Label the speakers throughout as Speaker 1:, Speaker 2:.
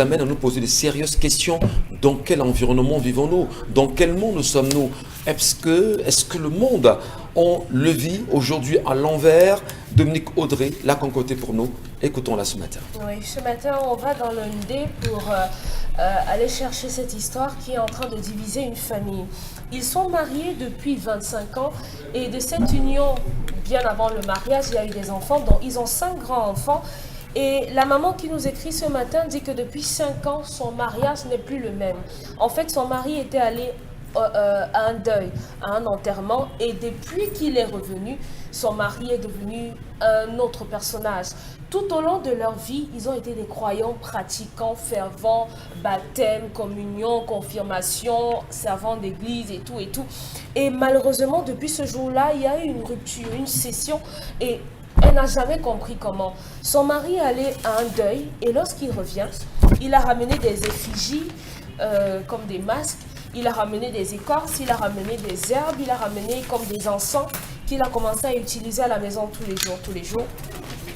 Speaker 1: amène à nous poser de sérieuses questions. Dans quel environnement vivons-nous? Dans quel monde sommes-nous? Est-ce que le monde, on le vit aujourd'hui à l'envers? Dominique Audrey l'a concocté pour nous. Écoutons-la ce matin.
Speaker 2: Oui, ce matin, on va dans l'UND pour aller chercher cette histoire qui est en train de diviser une famille. Ils sont mariés depuis 25 ans et de cette union, bien avant le mariage, il y a eu des enfants, dont ils ont 5 grands-enfants. Et la maman qui nous écrit ce matin dit que depuis 5 ans, son mariage n'est plus le même. En fait, son mari était allé à un deuil, à un enterrement, et depuis qu'il est revenu, son mari est devenu un autre personnage. Tout au long de leur vie, ils ont été des croyants pratiquants, fervents, baptême, communion, confirmation, servants d'église et tout et tout. Et malheureusement, depuis ce jour-là, il y a eu une rupture, une scission, et elle n'a jamais compris comment. Son mari allait à un deuil et lorsqu'il revient, il a ramené des effigies comme des masques, il a ramené des écorces, il a ramené des herbes, il a ramené comme des encens qu'il a commencé à utiliser à la maison tous les jours.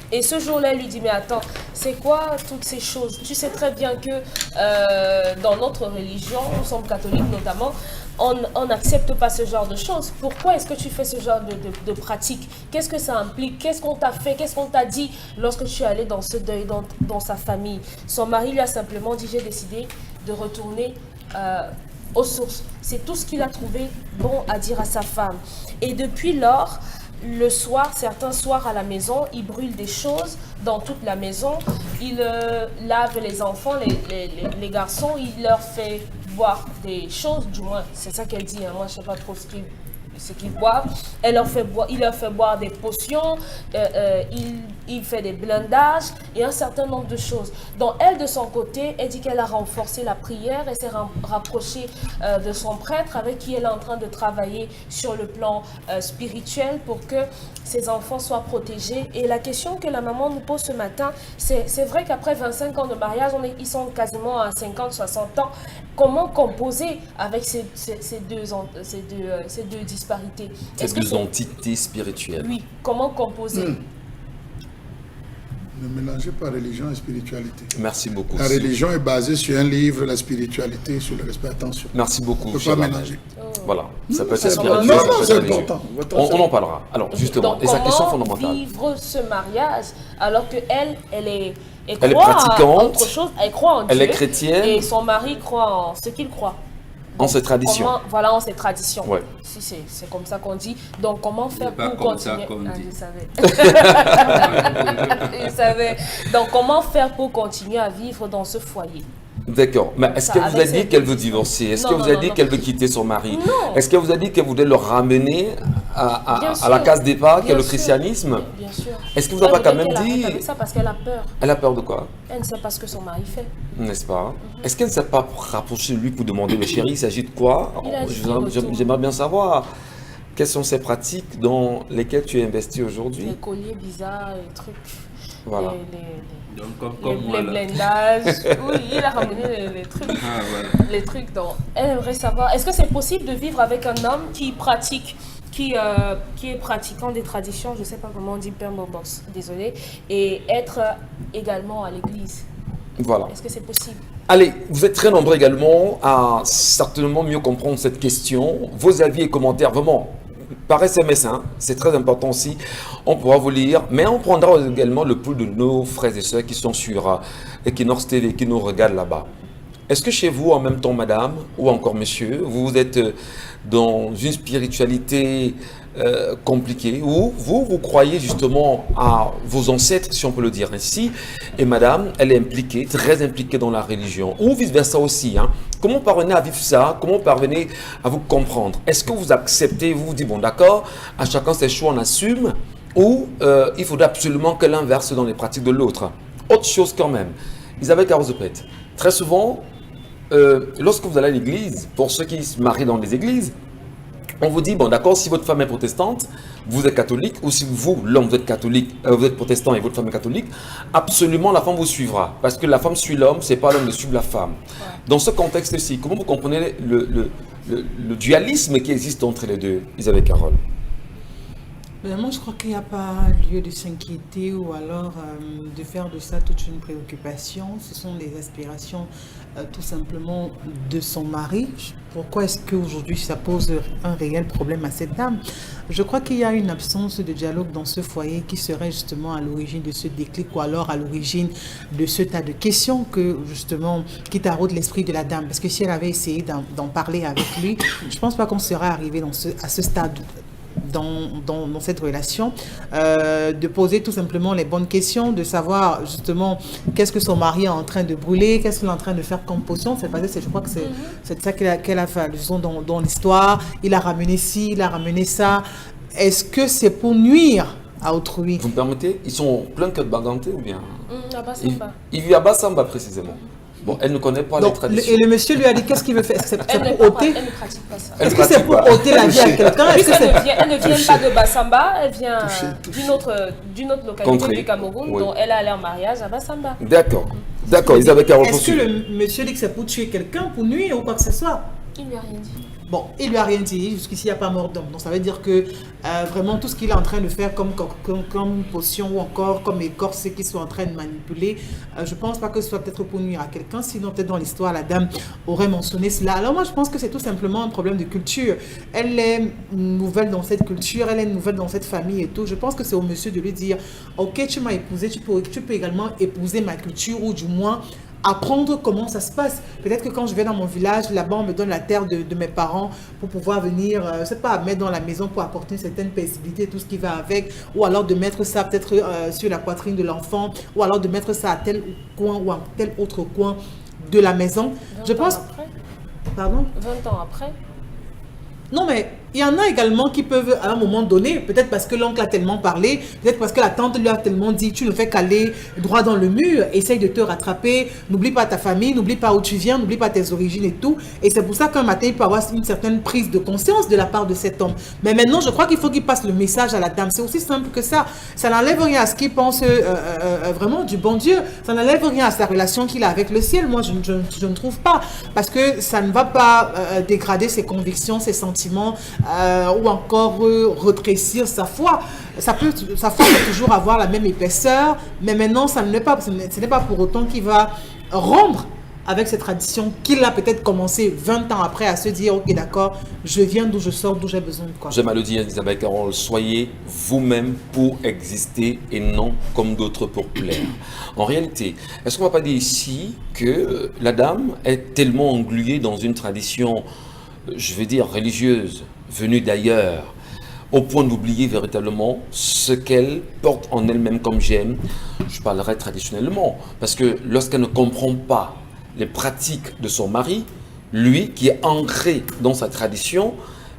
Speaker 2: Et ce jour-là, elle lui dit, mais attends, c'est quoi toutes ces choses? Tu sais très bien que dans notre religion, nous sommes catholiques notamment, on n'accepte pas ce genre de choses. Pourquoi est-ce que tu fais ce genre de pratique? Qu'est-ce que ça implique? Qu'est-ce qu'on t'a fait? Qu'est-ce qu'on t'a dit lorsque tu es allé dans ce deuil, dans sa famille? Son mari lui a simplement dit, j'ai décidé de retourner aux sources. C'est tout ce qu'il a trouvé bon à dire à sa femme. Et depuis lors, le soir, certains soirs à la maison, il brûle des choses dans toute la maison. Il lave les enfants, les garçons, il leur fait boire des choses, du moins, c'est ça qu'elle dit. Hein. Moi, je ne sais pas trop ce qu'ils boivent. Il leur fait boire des potions, il fait des blindages et un certain nombre de choses. Donc elle, de son côté, elle dit qu'elle a renforcé la prière, elle s'est rapprochée de son prêtre avec qui elle est en train de travailler sur le plan spirituel pour que ses enfants soient protégés. Et la question que la maman nous pose ce matin, c'est vrai qu'après 25 ans de mariage, ils sont quasiment à 50, 60 ans. Comment composer avec ces deux disparités?
Speaker 1: Ces deux entités spirituelles.
Speaker 2: Oui, comment composer?
Speaker 3: Ne mélangez pas religion et spiritualité.
Speaker 1: Merci beaucoup.
Speaker 3: La religion est basée sur un livre, la spiritualité sur le respect. Attention.
Speaker 1: Merci beaucoup.
Speaker 3: On ne peut pas mélanger.
Speaker 1: Voilà, ça peut être
Speaker 3: C'est
Speaker 1: spirituel.
Speaker 3: non,
Speaker 1: ça peut
Speaker 3: c'est
Speaker 1: être religieux.
Speaker 3: important.
Speaker 1: On en parlera. Alors justement,
Speaker 2: Donc,
Speaker 1: et sa question
Speaker 2: comment
Speaker 1: fondamentale.
Speaker 2: vivre ce mariage alors que elle est
Speaker 1: pratiquante,
Speaker 2: à autre chose, elle croit en Dieu,
Speaker 1: elle est chrétienne,
Speaker 2: et son mari croit en ce qu'il croit.
Speaker 1: en ses traditions.
Speaker 2: Voilà, en ses traditions.
Speaker 1: Ouais.
Speaker 2: Si c'est comme ça qu'on dit. Donc comment faire
Speaker 4: pas
Speaker 2: pour
Speaker 4: comme
Speaker 2: continuer?
Speaker 4: ça qu'on dit.
Speaker 2: Je savais. Je savais. Donc comment faire pour continuer à vivre dans ce foyer?
Speaker 1: D'accord. Mais est-ce qu'elle vous a
Speaker 2: avec
Speaker 1: dit
Speaker 2: cette
Speaker 1: qu'elle veut
Speaker 2: petite-
Speaker 1: divorcer? Est-ce
Speaker 2: Non,
Speaker 1: qu'elle vous
Speaker 2: non,
Speaker 1: a dit
Speaker 2: non.
Speaker 1: qu'elle veut quitter son mari?
Speaker 2: Non.
Speaker 1: Est-ce qu'elle vous a dit qu'elle voulait le ramener à
Speaker 2: Bien
Speaker 1: la
Speaker 2: sûr.
Speaker 1: case départ, qui est
Speaker 2: Bien
Speaker 1: le
Speaker 2: sûr.
Speaker 1: christianisme?
Speaker 2: Bien sûr.
Speaker 1: Est-ce que vous n'avez pas quand
Speaker 2: Elle
Speaker 1: même
Speaker 2: veut qu'elle
Speaker 1: dit...
Speaker 2: arrête avec ça parce qu'elle a peur.
Speaker 1: Elle a peur de quoi?
Speaker 2: Elle ne sait pas ce que son mari fait.
Speaker 1: N'est-ce pas? Est-ce qu'elle ne s'est pas rapprochée de lui pour demander, le chéri, il s'agit de quoi?
Speaker 2: Il a dit qu'il retourne.
Speaker 1: J'aimerais bien savoir. Quelles sont ces pratiques dans lesquelles tu es investi aujourd'hui?
Speaker 2: Les colliers bizarres, les trucs.
Speaker 1: Voilà.
Speaker 4: Donc, comme moi,
Speaker 2: Les
Speaker 4: là.
Speaker 2: blindages. Oui, il a ramené les trucs.
Speaker 4: Ah, voilà.
Speaker 2: Les trucs dont elle aimerait savoir. Est-ce que c'est possible de vivre avec un homme qui pratique, qui est pratiquant des traditions, je ne sais pas comment on dit, Box, désolé, et être également à l'église?
Speaker 1: Voilà.
Speaker 2: Est-ce que c'est possible?
Speaker 1: Allez, vous êtes très nombreux également à certainement mieux comprendre cette question. Vos avis et commentaires, vraiment, par SMS, hein, c'est très important aussi. On pourra vous lire, mais on prendra également le pouls de nos frères et sœurs qui sont sur Equinox TV, qui nous regardent là-bas. Est-ce que chez vous, en même temps, madame, ou encore monsieur, vous êtes dans une spiritualité compliquée, ou vous croyez justement à vos ancêtres, si on peut le dire ainsi, et madame, elle est impliquée, très impliquée dans la religion, ou vice-versa aussi. Hein. Comment parvenez à vivre ça? Comment parvenez à vous comprendre? Est-ce que vous acceptez, vous vous dites, bon d'accord, à chacun ses choix, on assume, ou il faudrait absolument que l'un verse dans les pratiques de l'autre? Autre chose quand même, Isabelle Carozepet, très souvent, lorsque vous allez à l'église, pour ceux qui se marient dans les églises, on vous dit, bon d'accord, si votre femme est protestante, vous êtes catholique, ou si vous, l'homme, vous êtes catholique, vous êtes protestant et votre femme est catholique, absolument la femme vous suivra. Parce que la femme suit l'homme, c'est pas l'homme de suivre la femme. Ouais. Dans ce contexte-ci, comment vous comprenez le dualisme qui existe entre les deux, Isabelle Carole?
Speaker 5: Vraiment, je crois qu'il n'y a pas lieu de s'inquiéter ou alors de faire de ça toute une préoccupation. Ce sont les aspirations tout simplement de son mari. Pourquoi est-ce qu'aujourd'hui ça pose un réel problème à cette dame? Je crois qu'il y a une absence de dialogue dans ce foyer qui serait justement à l'origine de ce déclic ou alors à l'origine de ce tas de questions qui taraudent l'esprit de la dame. Parce que si elle avait essayé d'en parler avec lui, je ne pense pas qu'on serait arrivé à ce stade dans cette relation, de poser tout simplement les bonnes questions, de savoir justement qu'est-ce que son mari est en train de brûler, qu'est-ce qu'il est en train de faire comme potion. Je crois que c'est ça qu'elle a fait allusion dans l'histoire. Il a ramené ci, il a ramené ça. Est-ce que c'est pour nuire à autrui?
Speaker 1: Vous me permettez, ils sont plein que de Baganté ou bien
Speaker 2: Abasamba.
Speaker 1: Il vit à Bassamba précisément. Bon, elle ne connaît pas les traditions.
Speaker 5: Et le monsieur lui a dit qu'est-ce qu'il veut faire? C'est pour ôter?
Speaker 2: Elle ne pratique pas ça.
Speaker 5: Est-ce que c'est pour ôter la vie à quelqu'un?
Speaker 2: Elle ne vient pas de Bassamba, elle vient d'une autre localité du Cameroun, dont elle a allé en mariage à Bassamba.
Speaker 1: D'accord. Ils avaient qu'à
Speaker 5: Est-ce que le monsieur dit que c'est pour tuer quelqu'un, pour nuire ou quoi que ce soit?
Speaker 2: Il lui a rien dit.
Speaker 5: Bon, il lui a rien dit, jusqu'ici il n'y a pas mort d'homme. Donc ça veut dire que vraiment tout ce qu'il est en train de faire comme potion ou encore comme écorce qu'il soit en train de manipuler, je ne pense pas que ce soit peut-être pour nuire à quelqu'un. Sinon peut-être dans l'histoire la dame aurait mentionné cela. Alors moi je pense que c'est tout simplement un problème de culture. Elle est nouvelle dans cette culture, elle est nouvelle dans cette famille et tout. Je pense que c'est au monsieur de lui dire ok, tu m'as épousé, tu peux également épouser ma culture ou du moins apprendre comment ça se passe. Peut-être que quand je vais dans mon village, là-bas, on me donne la terre de mes parents pour pouvoir venir, je sais pas, mettre dans la maison pour apporter une certaine paisibilité, tout ce qui va avec, ou alors de mettre ça peut-être sur la poitrine de l'enfant, ou alors de mettre ça à tel coin ou à tel autre coin de la maison. Je pense...
Speaker 2: Après.
Speaker 5: Pardon?
Speaker 2: 20 ans après.
Speaker 5: Non, mais il y en a également qui peuvent, à un moment donné, peut-être parce que l'oncle a tellement parlé, peut-être parce que la tante lui a tellement dit, tu ne fais qu'aller droit dans le mur, essaye de te rattraper, n'oublie pas ta famille, n'oublie pas où tu viens, n'oublie pas tes origines et tout. Et c'est pour ça qu'un matin, il peut avoir une certaine prise de conscience de la part de cet homme. Mais maintenant, je crois qu'il faut qu'il passe le message à la dame. C'est aussi simple que ça. Ça n'enlève rien à ce qu'il pense vraiment du bon Dieu. Ça n'enlève rien à sa relation qu'il a avec le ciel. Moi, je ne trouve pas. Parce que ça ne va pas dégrader ses convictions, ses sentiments, ou encore retrécir sa foi. Sa foi peut toujours avoir la même épaisseur, mais maintenant, ce n'est pas pour autant qu'il va rompre avec cette tradition qu'il a peut-être commencé 20 ans après à se dire, ok d'accord, je viens d'où je sors, d'où j'ai besoin de quoi.
Speaker 1: J'aime à le dire, Isabelle Carole, soyez vous-même pour exister et non comme d'autres pour plaire. En réalité, est-ce qu'on ne va pas dire ici que la dame est tellement engluée dans une tradition, je vais dire religieuse, venue d'ailleurs, au point d'oublier véritablement ce qu'elle porte en elle-même comme j'aime, je parlerai traditionnellement, parce que lorsqu'elle ne comprend pas les pratiques de son mari, lui qui est ancré dans sa tradition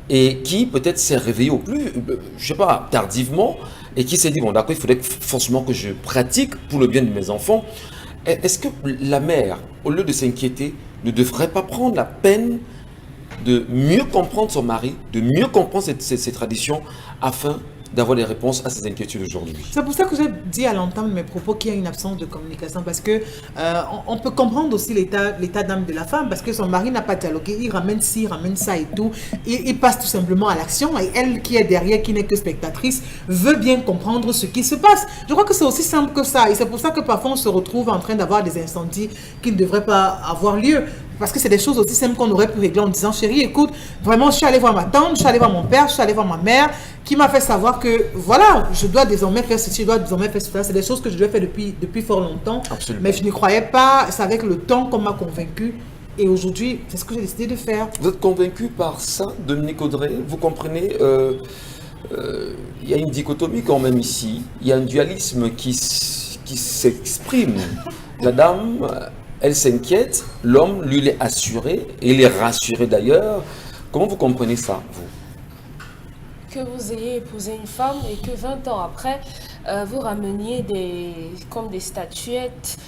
Speaker 1: et qui peut-être s'est réveillé au plus, je sais pas, tardivement, et qui s'est dit, bon d'accord, il faudrait forcément que je pratique pour le bien de mes enfants. Est-ce que la mère, au lieu de s'inquiéter, ne devrait pas prendre la peine de mieux comprendre son mari, de mieux comprendre ses traditions, afin d'avoir des réponses à ses inquiétudes aujourd'hui?
Speaker 5: C'est pour ça que j'ai dit à l'entame de mes propos qu'il y a une absence de communication, parce que on peut comprendre aussi l'état d'âme de la femme, parce que son mari n'a pas dialogué, il ramène ci, il ramène ça et tout, il passe tout simplement à l'action, et elle qui est derrière, qui n'est que spectatrice, veut bien comprendre ce qui se passe. Je crois que c'est aussi simple que ça, et c'est pour ça que parfois on se retrouve en train d'avoir des incendies qui ne devraient pas avoir lieu. Parce que c'est des choses aussi simples qu'on aurait pu régler en disant, chérie, écoute, vraiment, je suis allée voir ma tante, je suis allée voir mon père, je suis allée voir ma mère, qui m'a fait savoir que, voilà, je dois désormais faire ceci, je dois désormais faire cela. C'est des choses que je devais faire depuis fort longtemps.
Speaker 1: Absolument.
Speaker 5: Mais je n'y croyais pas. C'est avec le temps qu'on m'a convaincu. Et aujourd'hui, c'est ce que j'ai décidé de faire.
Speaker 1: Vous êtes convaincu par ça, Dominique Audrey? Vous comprenez, il y a une dichotomie quand même ici. Il y a un dualisme qui s'exprime. La dame... elle s'inquiète, l'homme, lui, l'est assuré, et il est rassuré d'ailleurs. Comment vous comprenez ça, vous?
Speaker 2: Que vous ayez épousé une femme et que 20 ans après, vous rameniez comme des statuettes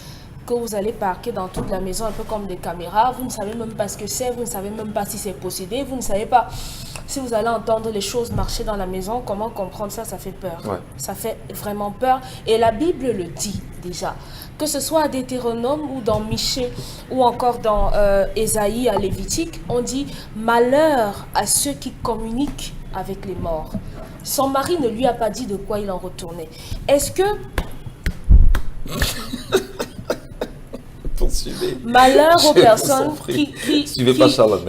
Speaker 2: que vous allez parquer dans toute la maison, un peu comme des caméras. Vous ne savez même pas ce que c'est, vous ne savez même pas si c'est possédé, vous ne savez pas si vous allez entendre les choses marcher dans la maison. Comment comprendre ça? Ça fait peur.
Speaker 1: Ouais.
Speaker 2: Ça fait vraiment peur. Et la Bible le dit déjà. Que ce soit à Deutéronome ou dans Michée ou encore dans Ésaïe à Lévitique, on dit malheur à ceux qui communiquent avec les morts. Son mari ne lui a pas dit de quoi il en retournait. Est-ce que malheur aux personnes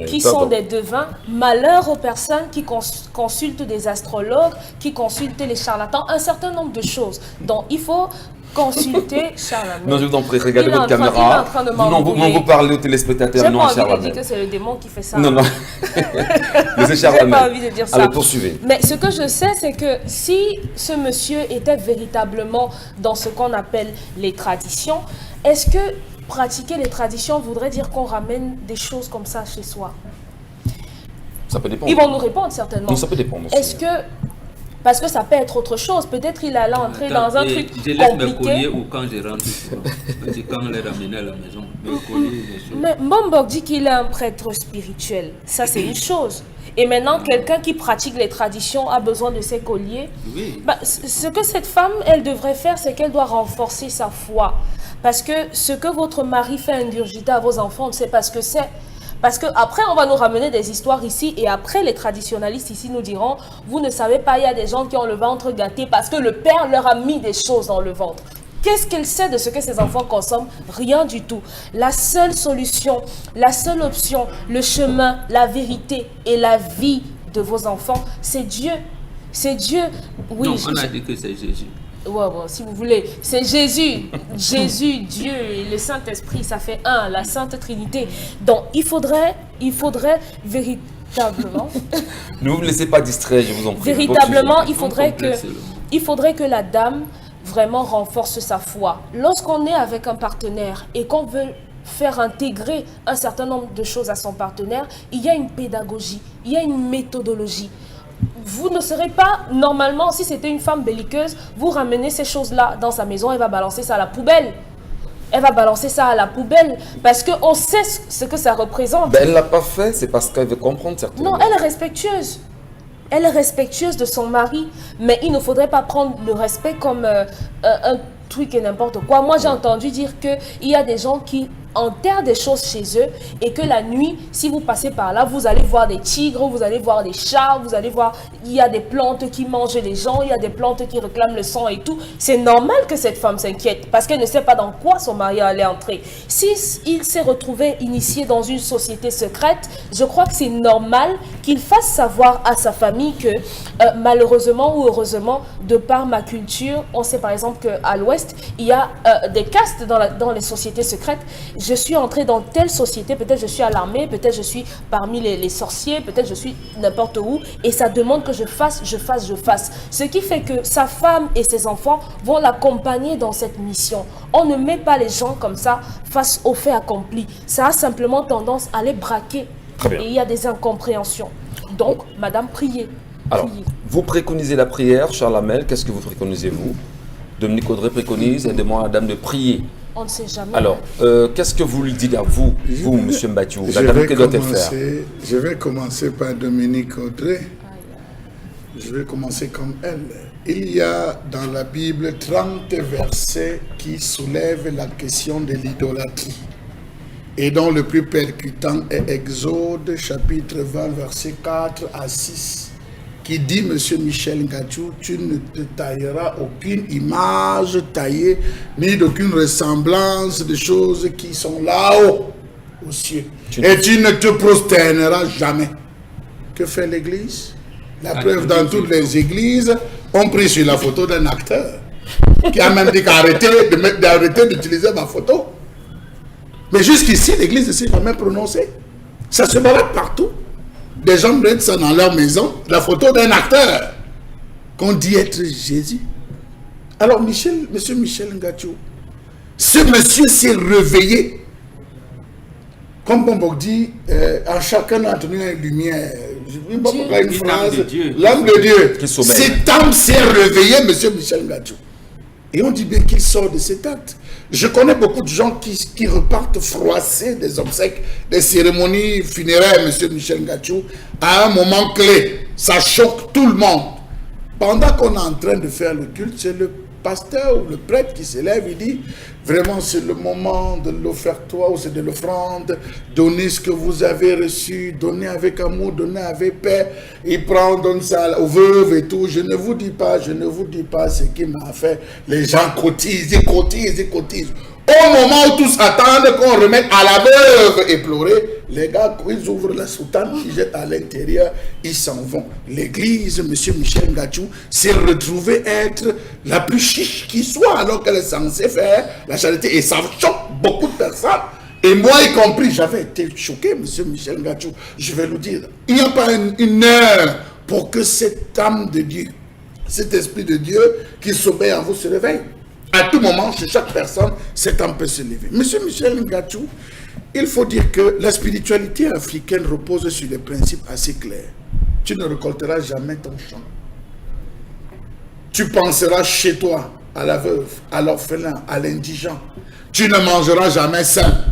Speaker 2: qui sont des devins, malheur aux personnes qui consultent des astrologues, qui consultent les charlatans, un certain nombre de choses. Donc il faut consulter Charlamagne.
Speaker 1: Non, je vous en prie, regardez votre caméra. Non, vous parlez aux téléspectateurs, non, Charlamagne.
Speaker 2: J'ai pas envie de dire que c'est le démon qui fait ça.
Speaker 1: Non, non.
Speaker 2: J'ai pas envie de dire ça.
Speaker 1: Alors, poursuivez.
Speaker 2: Mais ce que je sais, c'est que si ce monsieur était véritablement dans ce qu'on appelle les traditions, est-ce que pratiquer les traditions voudrait dire qu'on ramène des choses comme ça chez soi?
Speaker 1: Ça peut dépendre.
Speaker 2: Ils vont nous répondre certainement.
Speaker 1: Non, ça peut dépendre aussi.
Speaker 2: Est-ce que... Parce que ça peut être autre chose. Peut-être il allait entrer dans un truc compliqué.
Speaker 4: Je laisse mes colliers ou quand je rentre souvent. Quand on les ramène à la maison, mes colliers, les choses.
Speaker 2: Mais Mbok dit qu'il est un prêtre spirituel. Ça, c'est une chose. Et maintenant, quelqu'un qui pratique les traditions a besoin de ses colliers.
Speaker 4: Oui.
Speaker 2: Bah, ce que cette femme, elle devrait faire, c'est qu'elle doit renforcer sa foi. Parce que ce que votre mari fait ingurgiter à vos enfants, on ne sait pas ce que c'est. Parce qu'après, on va nous ramener des histoires ici et après, les traditionalistes ici nous diront, vous ne savez pas, il y a des gens qui ont le ventre gâté parce que le père leur a mis des choses dans le ventre. Qu'est-ce qu'elle sait de ce que ses enfants consomment? Rien du tout. La seule solution, la seule option, le chemin, la vérité et la vie de vos enfants, c'est Dieu. C'est Dieu. Oui,
Speaker 4: non, on a dit que c'est Jésus.
Speaker 2: Ouais, bon, si vous voulez, c'est Jésus, Jésus, Dieu et le Saint-Esprit, ça fait un, la Sainte Trinité. Donc, il faudrait véritablement...
Speaker 1: Ne vous laissez pas distraire, je vous en prie.
Speaker 2: Véritablement, il faudrait que la dame vraiment renforce sa foi. Lorsqu'on est avec un partenaire et qu'on veut faire intégrer un certain nombre de choses à son partenaire, il y a une pédagogie, il y a une méthodologie. Vous ne serez pas, normalement, si c'était une femme belliqueuse, vous ramenez ces choses-là dans sa maison, elle va balancer ça à la poubelle. Elle va balancer ça à la poubelle parce qu'on sait ce que ça représente.
Speaker 1: Ben, elle ne l'a pas fait, c'est parce qu'elle veut comprendre certainement.
Speaker 2: Non, elle est respectueuse. Elle est respectueuse de son mari, mais il ne faudrait pas prendre le respect comme un truc et n'importe quoi. Moi, j'ai entendu dire qu'il y a des gens qui enterrent des choses chez eux et que la nuit, si vous passez par là, vous allez voir des tigres, vous allez voir des chats, vous allez voir, il y a des plantes qui mangent les gens, il y a des plantes qui réclament le sang et tout. C'est normal que cette femme s'inquiète parce qu'elle ne sait pas dans quoi son mari allait entrer. Si il s'est retrouvé initié dans une société secrète, je crois que c'est normal qu'il fasse savoir à sa famille que malheureusement ou heureusement, de par ma culture, on sait par exemple qu'à l'Ouest, il y a des castes dans les sociétés secrètes. Je suis entrée dans telle société, peut-être je suis à l'armée, peut-être je suis parmi les sorciers, peut-être je suis n'importe où, et ça demande que je fasse. Ce qui fait que sa femme et ses enfants vont l'accompagner dans cette mission. On ne met pas les gens comme ça face aux faits accomplis. Ça a simplement tendance à les braquer. Et il y a des incompréhensions. Donc, madame, priez.
Speaker 1: Alors, vous préconisez la prière, Charles Hamel, qu'est-ce que vous préconisez, vous? Dominique Audrey préconise, aidez-moi, madame, de prier.
Speaker 2: On ne sait jamais.
Speaker 1: Alors, qu'est-ce que vous lui dites à vous, monsieur Mbathiou? Madame, que doit-elle faire?
Speaker 3: Je vais commencer par Dominique Audrey. Je vais commencer comme elle. Il y a dans la Bible 30 versets qui soulèvent la question de l'idolâtrie. Et dont le plus percutant est Exode, chapitre 20, versets 4 à 6. Qui dit, monsieur Michel Ngatou, tu ne te tailleras aucune image taillée, ni d'aucune ressemblance de choses qui sont là-haut, aux cieux. Et tu ne te prosterneras jamais. Que fait l'Église? La preuve, dans toutes les églises, on prie sur la photo d'un acteur, qui a même dit d'arrêter d'utiliser ma photo. Mais jusqu'ici, l'Église ne s'est jamais prononcée. Ça se balade partout. Des gens mettent ça dans leur maison, la photo d'un acteur qu'on dit être Jésus. Alors, monsieur Michel Ngatou, ce monsieur s'est réveillé. Comme Bombok dit, en chacun d'entre nous a une lumière. Une phrase, l'âme de Dieu. Cet homme s'est réveillé, monsieur Michel Ngatou. Et on dit bien qu'il sort de cet acte. Je connais beaucoup de gens qui repartent froissés des obsèques, des cérémonies funéraires, monsieur Michel Ngatou, à un moment clé. Ça choque tout le monde. Pendant qu'on est en train de faire le culte, c'est le pasteur ou le prêtre qui s'élève, il dit vraiment c'est le moment de l'offertoire ou c'est de l'offrande, donnez ce que vous avez reçu, donnez avec amour, donnez avec paix. Il prend, donne ça aux veuves et tout. Je ne vous dis pas ce qui m'a fait. Les gens cotisent, ils cotisent. Au moment où tous attendent qu'on remette à la veuve et pleurer, les gars, ils ouvrent la soutane, ils jettent à l'intérieur, ils s'en vont. L'église, M. Michel Ngachou, s'est retrouvé être la plus chiche qui soit, alors qu'elle est censée faire la charité. Et ça choque beaucoup de personnes. Et moi y compris, j'avais été choqué, M. Michel Ngachou. Je vais vous dire, il n'y a pas une heure pour que cette âme de Dieu, cet esprit de Dieu qui sommeille en vous se réveille. À tout moment, chez chaque personne, cette âme peut se lever. Monsieur Michel Ngachou, il faut dire que la spiritualité africaine repose sur des principes assez clairs. Tu ne récolteras jamais ton champ. Tu penseras chez toi, à la veuve, à l'orphelin, à l'indigent. Tu ne mangeras jamais sain.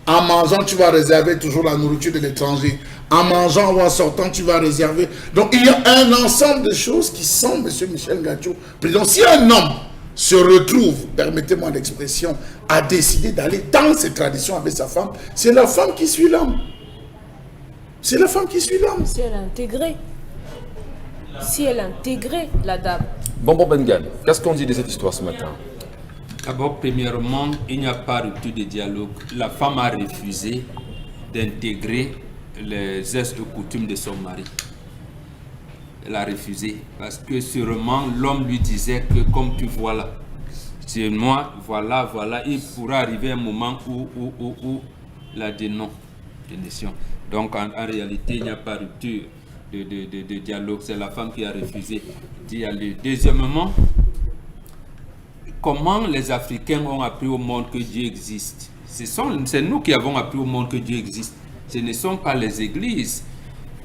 Speaker 3: En mangeant, tu vas réserver toujours la nourriture de l'étranger. En mangeant ou en sortant, tu vas réserver. Donc, il y a un ensemble de choses qui sont, monsieur Michel Ngachou, président. Si un homme se retrouve, permettez-moi l'expression, à décider d'aller dans ces traditions avec sa femme, c'est la femme qui suit l'homme. C'est la femme qui suit l'homme.
Speaker 2: Si elle a intégré la dame.
Speaker 1: Bonbon Bengal, qu'est-ce qu'on dit de cette histoire ce matin?
Speaker 4: D'abord, premièrement, il n'y a pas rupture de dialogue. La femme a refusé d'intégrer les gestes et coutumes de son mari. Elle a refusé parce que sûrement l'homme lui disait que comme tu vois là, c'est moi, voilà, il pourra arriver un moment où la dénonciation. Donc en réalité, il n'y a pas rupture de dialogue. C'est la femme qui a refusé d'y aller. Deuxièmement, comment les Africains ont appris au monde que Dieu existe? C'est nous qui avons appris au monde que Dieu existe. Ce ne sont pas les églises.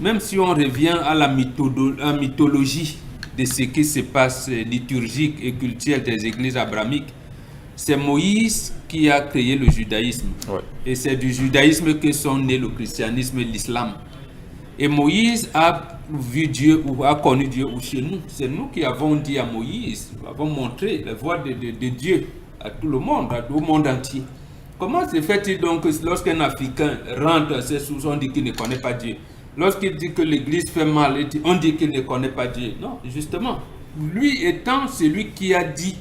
Speaker 4: Même si on revient à la mythologie de ce qui se passe liturgique et culturel des églises abrahamiques, c'est Moïse qui a créé le judaïsme. Ouais. Et c'est du judaïsme que sont nés le christianisme et l'islam. Et Moïse a vu Dieu ou a connu Dieu ou chez nous. C'est nous qui avons dit à Moïse, avons montré la voie de Dieu à tout le monde, au monde entier. Comment se fait-il donc que lorsqu'un Africain rentre à ses sous, on dit qu'il ne connaît pas Dieu? Lorsqu'il dit que l'église fait mal, on dit qu'il ne connaît pas Dieu. Non, justement, lui étant celui qui a dit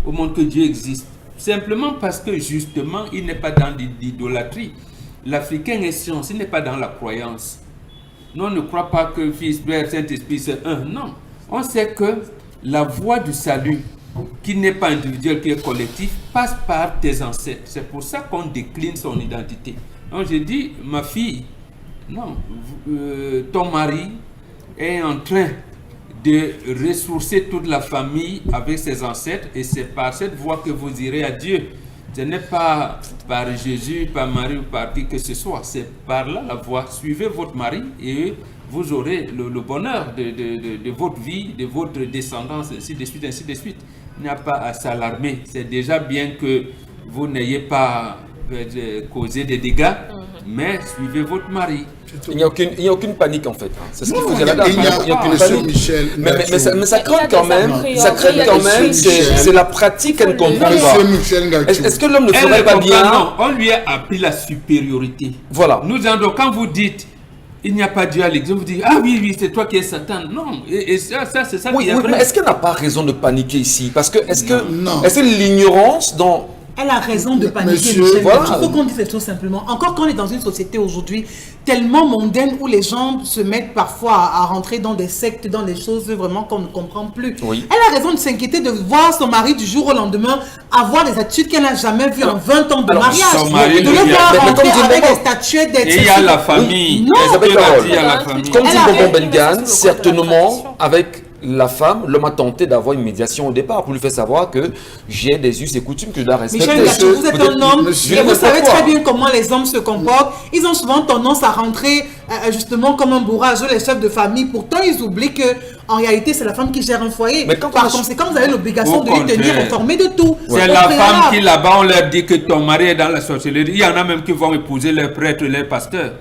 Speaker 4: au monde que Dieu existe, simplement parce que justement, il n'est pas dans l'idolâtrie. L'Africain est science, il n'est pas dans la croyance. Nous, on ne croit pas que Fils, Père, Saint-Esprit, c'est un. Non, on sait que la voie du salut, qui n'est pas individuel, qui est collectif, passe par tes ancêtres. C'est pour ça qu'on décline son identité. Donc j'ai dit, ma fille, non, ton mari est en train de ressourcer toute la famille avec ses ancêtres et c'est par cette voie que vous irez à Dieu. Ce n'est pas par Jésus, par Marie ou par qui que ce soit. C'est par là la voie. Suivez votre mari et vous aurez le bonheur de votre vie, de votre descendance, ainsi de suite, ainsi de suite. Il n'y a pas à s'alarmer. C'est déjà bien que vous n'ayez pas causé des dégâts, mais suivez votre mari.
Speaker 1: Il n'y a aucune panique en fait. C'est ce qu'il faut dire
Speaker 3: là-dedans. Il n'y a aucune panique.
Speaker 1: Mais ça craint quand même. Ça craint quand même. C'est la pratique qu'elle ne comprend pas. Est-ce que l'homme ne ferait pas bien?
Speaker 4: Non, on lui a appris la supériorité.
Speaker 1: Voilà.
Speaker 4: Quand vous dites il n'y a pas Dieu à l'église, vous dites ah oui, c'est toi qui es Satan. Non, et ça c'est ça qui est vrai.
Speaker 1: Mais est-ce qu'elle n'a pas raison de paniquer ici? Parce que est-ce que l'ignorance dans...
Speaker 5: Elle a raison de paniquer, Michel. Il faut qu'on dise les choses simplement. Encore qu'on est dans une société aujourd'hui tellement mondaine où les gens se mettent parfois à rentrer dans des sectes, dans des choses vraiment qu'on ne comprend plus. Oui. Elle a raison de s'inquiéter de voir son mari du jour au lendemain avoir des attitudes qu'elle n'a jamais vues en 20 ans de mariage.
Speaker 4: Son mari,
Speaker 5: de le voir rentrer avec des statuettes d'être...
Speaker 4: Et il y a la famille.
Speaker 5: Non,
Speaker 1: comme dit Bonbon Bengan, certainement avec... la femme, l'homme a tenté d'avoir une médiation au départ pour lui faire savoir que j'ai des us et coutumes que je dois respecter.
Speaker 5: Michel Ngachou, vous êtes un homme et vous savez très bien comment les hommes se comportent. Ils ont souvent tendance à rentrer justement comme un bourrage, les chefs de famille. Pourtant, ils oublient que en réalité, c'est la femme qui gère un foyer. Mais par conséquent, vous avez l'obligation de lui tenir informé de tout.
Speaker 4: C'est la femme qui là-bas, on leur dit que ton mari est dans la sorcellerie. Il y en a même qui vont épouser leurs prêtres, leurs pasteurs.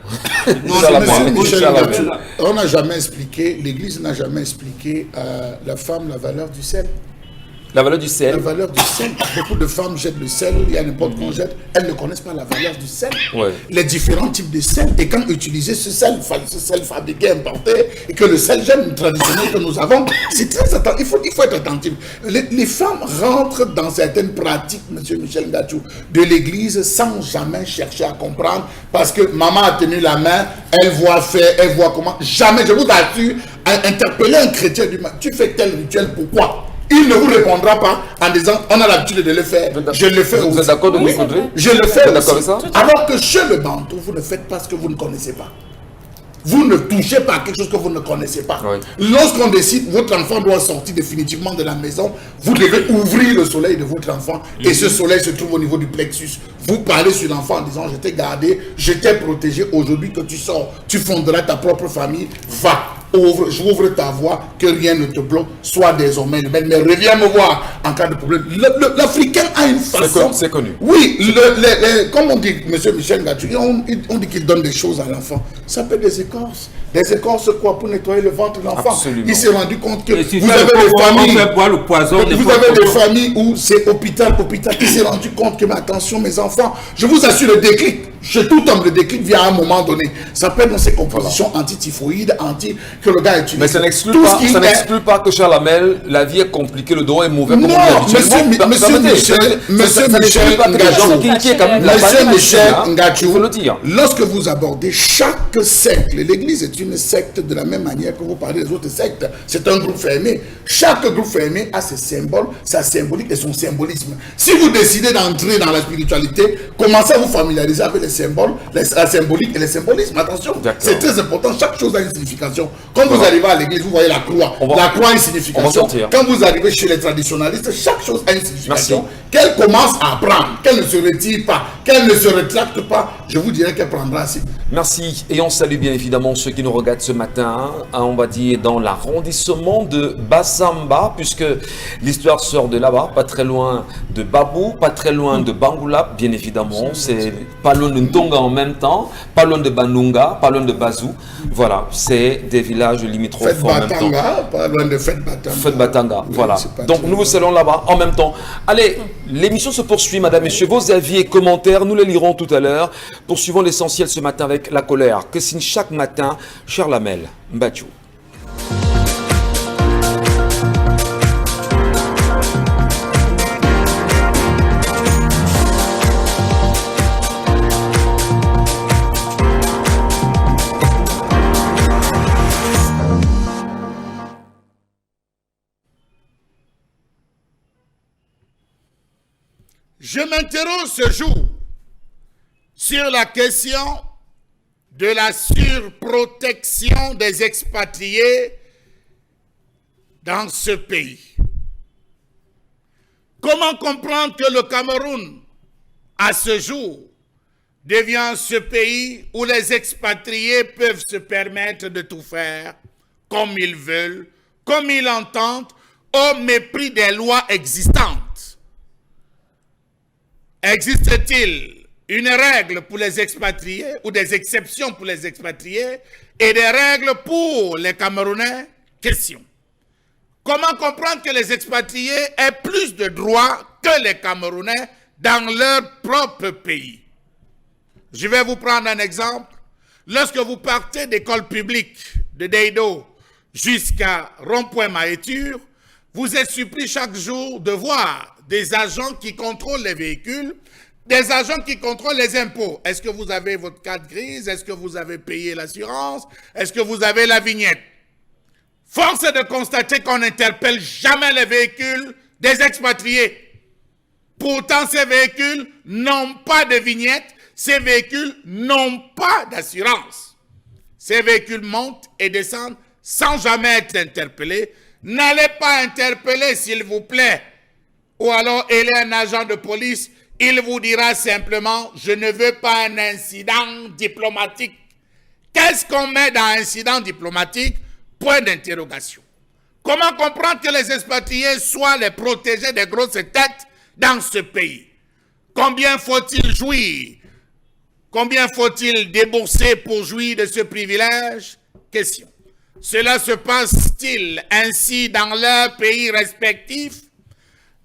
Speaker 3: On n'a jamais expliqué, l'Église n'a jamais expliqué à la femme la valeur du sel.
Speaker 1: La valeur du
Speaker 3: La
Speaker 1: sel.
Speaker 3: valeur du sel. Beaucoup de femmes jettent le sel, il y a n'importe qu'on jette, elles ne connaissent pas la valeur du sel.
Speaker 1: Ouais.
Speaker 3: Les différents types de sel, et quand utiliser ce sel fabriqué, importé, et que le sel gemme traditionnel que nous avons, c'est très attentif, il faut être attentif. Les femmes rentrent dans certaines pratiques, monsieur Michel Ngachou, de l'église sans jamais chercher à comprendre, parce que maman a tenu la main, elle voit faire, elle voit comment, jamais, je vous assure, interpeller un chrétien du tu fais tel rituel, pourquoi? Il ne vous répondra pas en disant on a l'habitude de le faire. Je le fais
Speaker 1: Vous
Speaker 3: aussi.
Speaker 1: êtes d'accord de
Speaker 2: Oui,
Speaker 1: nous écouter?
Speaker 3: Je le fais
Speaker 1: Vous êtes d'accord
Speaker 3: aussi.
Speaker 1: avec ça?
Speaker 3: Alors que chez le Bantou, vous ne faites pas ce que vous ne connaissez pas. Vous ne touchez pas à quelque chose que vous ne connaissez pas.
Speaker 1: Oui.
Speaker 3: Lorsqu'on décide, votre enfant doit sortir définitivement de la maison, vous devez ouvrir le soleil de votre enfant et ce soleil se trouve au niveau du plexus. Vous parlez sur l'enfant en disant je t'ai gardé, je t'ai protégé, aujourd'hui que tu sors, tu fonderas ta propre famille, va. J'ouvre ta voie, que rien ne te bloque, sois désormais le maître, mais reviens me voir en cas de problème. L'Africain a une façon.
Speaker 1: C'est connu.
Speaker 3: Oui, comme on dit, monsieur Michel Ngachou, on dit qu'il donne des choses à l'enfant. Ça peut être des écorces. Des écorces, quoi, pour nettoyer le ventre de l'enfant.
Speaker 1: Absolument.
Speaker 3: Il s'est rendu compte que
Speaker 4: Et si
Speaker 3: vous
Speaker 4: ça,
Speaker 3: avez des
Speaker 4: on
Speaker 3: familles.
Speaker 4: fait boire le poison.
Speaker 3: Vous avez des familles où c'est hôpital. Il s'est rendu compte que, mais attention, mes enfants, je vous assure, le déclic, chez tout homme, le déclic vient à un moment donné. Ça peut être dans ses compositions anti-typhoïdes, que le gars utilise.
Speaker 1: Mais ça n'exclut
Speaker 3: Tout
Speaker 1: pas,
Speaker 3: ce qui
Speaker 1: ça
Speaker 3: est-
Speaker 1: n'exclut pas que Charles Hamel, la vie est compliquée, le droit est mauvais comme on dit
Speaker 3: Non,
Speaker 1: habituellement.
Speaker 3: monsieur Michel
Speaker 1: Ça n'exclut pas que les gens
Speaker 3: Ngachou.
Speaker 1: qui est quand même
Speaker 3: Monsieur Michel
Speaker 1: il
Speaker 3: Ngachou,
Speaker 1: faut le dire.
Speaker 3: lorsque vous abordez chaque secte, l'Église est une secte de la même manière que vous parlez des autres sectes. C'est un groupe fermé. Chaque groupe fermé a ses symboles, sa symbolique et son symbolisme. Si vous décidez d'entrer dans la spiritualité, commencez à vous familiariser avec les symboles, la symbolique et les symbolismes. Attention,
Speaker 1: D'accord.
Speaker 3: c'est très important. Chaque chose a une signification. Quand vous arrivez à l'Église, vous voyez la croix.
Speaker 1: On va-
Speaker 3: La croix a une
Speaker 1: on va
Speaker 3: signification.
Speaker 1: sortir.
Speaker 3: Quand vous arrivez chez les traditionnalistes, chaque chose a une signification.
Speaker 1: Merci.
Speaker 3: Qu'elle commence à apprendre, qu'elle ne se retire pas, qu'elle ne se rétracte pas, je vous dirais qu'elle prendra assez.
Speaker 1: Merci. Et on salue bien évidemment ceux qui nous regardent ce matin, on va dire dans l'arrondissement de Bassamba, puisque l'histoire sort de là-bas, pas très loin de Babou, pas très loin de Bangoula, bien évidemment. C'est pas loin de Ntonga en même temps, pas loin de Banunga, pas loin de Bazou. Voilà, c'est des villages limitrophes
Speaker 3: Faites
Speaker 1: en même temps.
Speaker 3: Batanga, pas loin de Faites Batanga.
Speaker 1: Faites Batanga,
Speaker 3: Oui,
Speaker 1: voilà.
Speaker 3: c'est pas
Speaker 1: Donc
Speaker 3: très
Speaker 1: nous vous
Speaker 3: loin.
Speaker 1: saluons là-bas en même temps. Allez, l'émission se poursuit, madame, messieurs. Vos avis et commentaires, nous les lirons tout à l'heure. Poursuivons l'essentiel ce matin avec la colère que signe chaque matin Charles Hamel Mbachou.
Speaker 3: Je m'interroge ce jour sur la question de la surprotection des expatriés dans ce pays. Comment comprendre que le Cameroun, à ce jour, devient ce pays où les expatriés peuvent se permettre de tout faire comme ils veulent, comme ils l'entendent, au mépris des lois existantes? Existe-t-il une règle pour les expatriés ou des exceptions pour les expatriés et des règles pour les Camerounais? Question. Comment comprendre que les expatriés aient plus de droits que les Camerounais dans leur propre pays? Je vais vous prendre un exemple. Lorsque vous partez d'école publique de Deido jusqu'à Rond-Point Mahéture, vous êtes surpris chaque jour de voir des agents qui contrôlent les véhicules, des agents qui contrôlent les impôts. Est-ce que vous avez votre carte grise? Est-ce que vous avez payé l'assurance? Est-ce que vous avez la vignette? Force est de constater qu'on n'interpelle jamais les véhicules des expatriés. Pourtant, ces véhicules n'ont pas de vignette, ces véhicules n'ont pas d'assurance. Ces véhicules montent et descendent sans jamais être interpellés. N'allez pas interpeller, s'il vous plaît. Ou alors, il est un agent de police, il vous dira simplement, je ne veux pas un incident diplomatique. Qu'est-ce qu'on met dans incident diplomatique? Point d'interrogation. Comment comprendre que les expatriés soient les protégés des grosses têtes dans ce pays? Combien faut-il jouir? Combien faut-il débourser pour jouir de ce privilège? Question. Cela se passe-t-il ainsi dans leurs pays respectifs?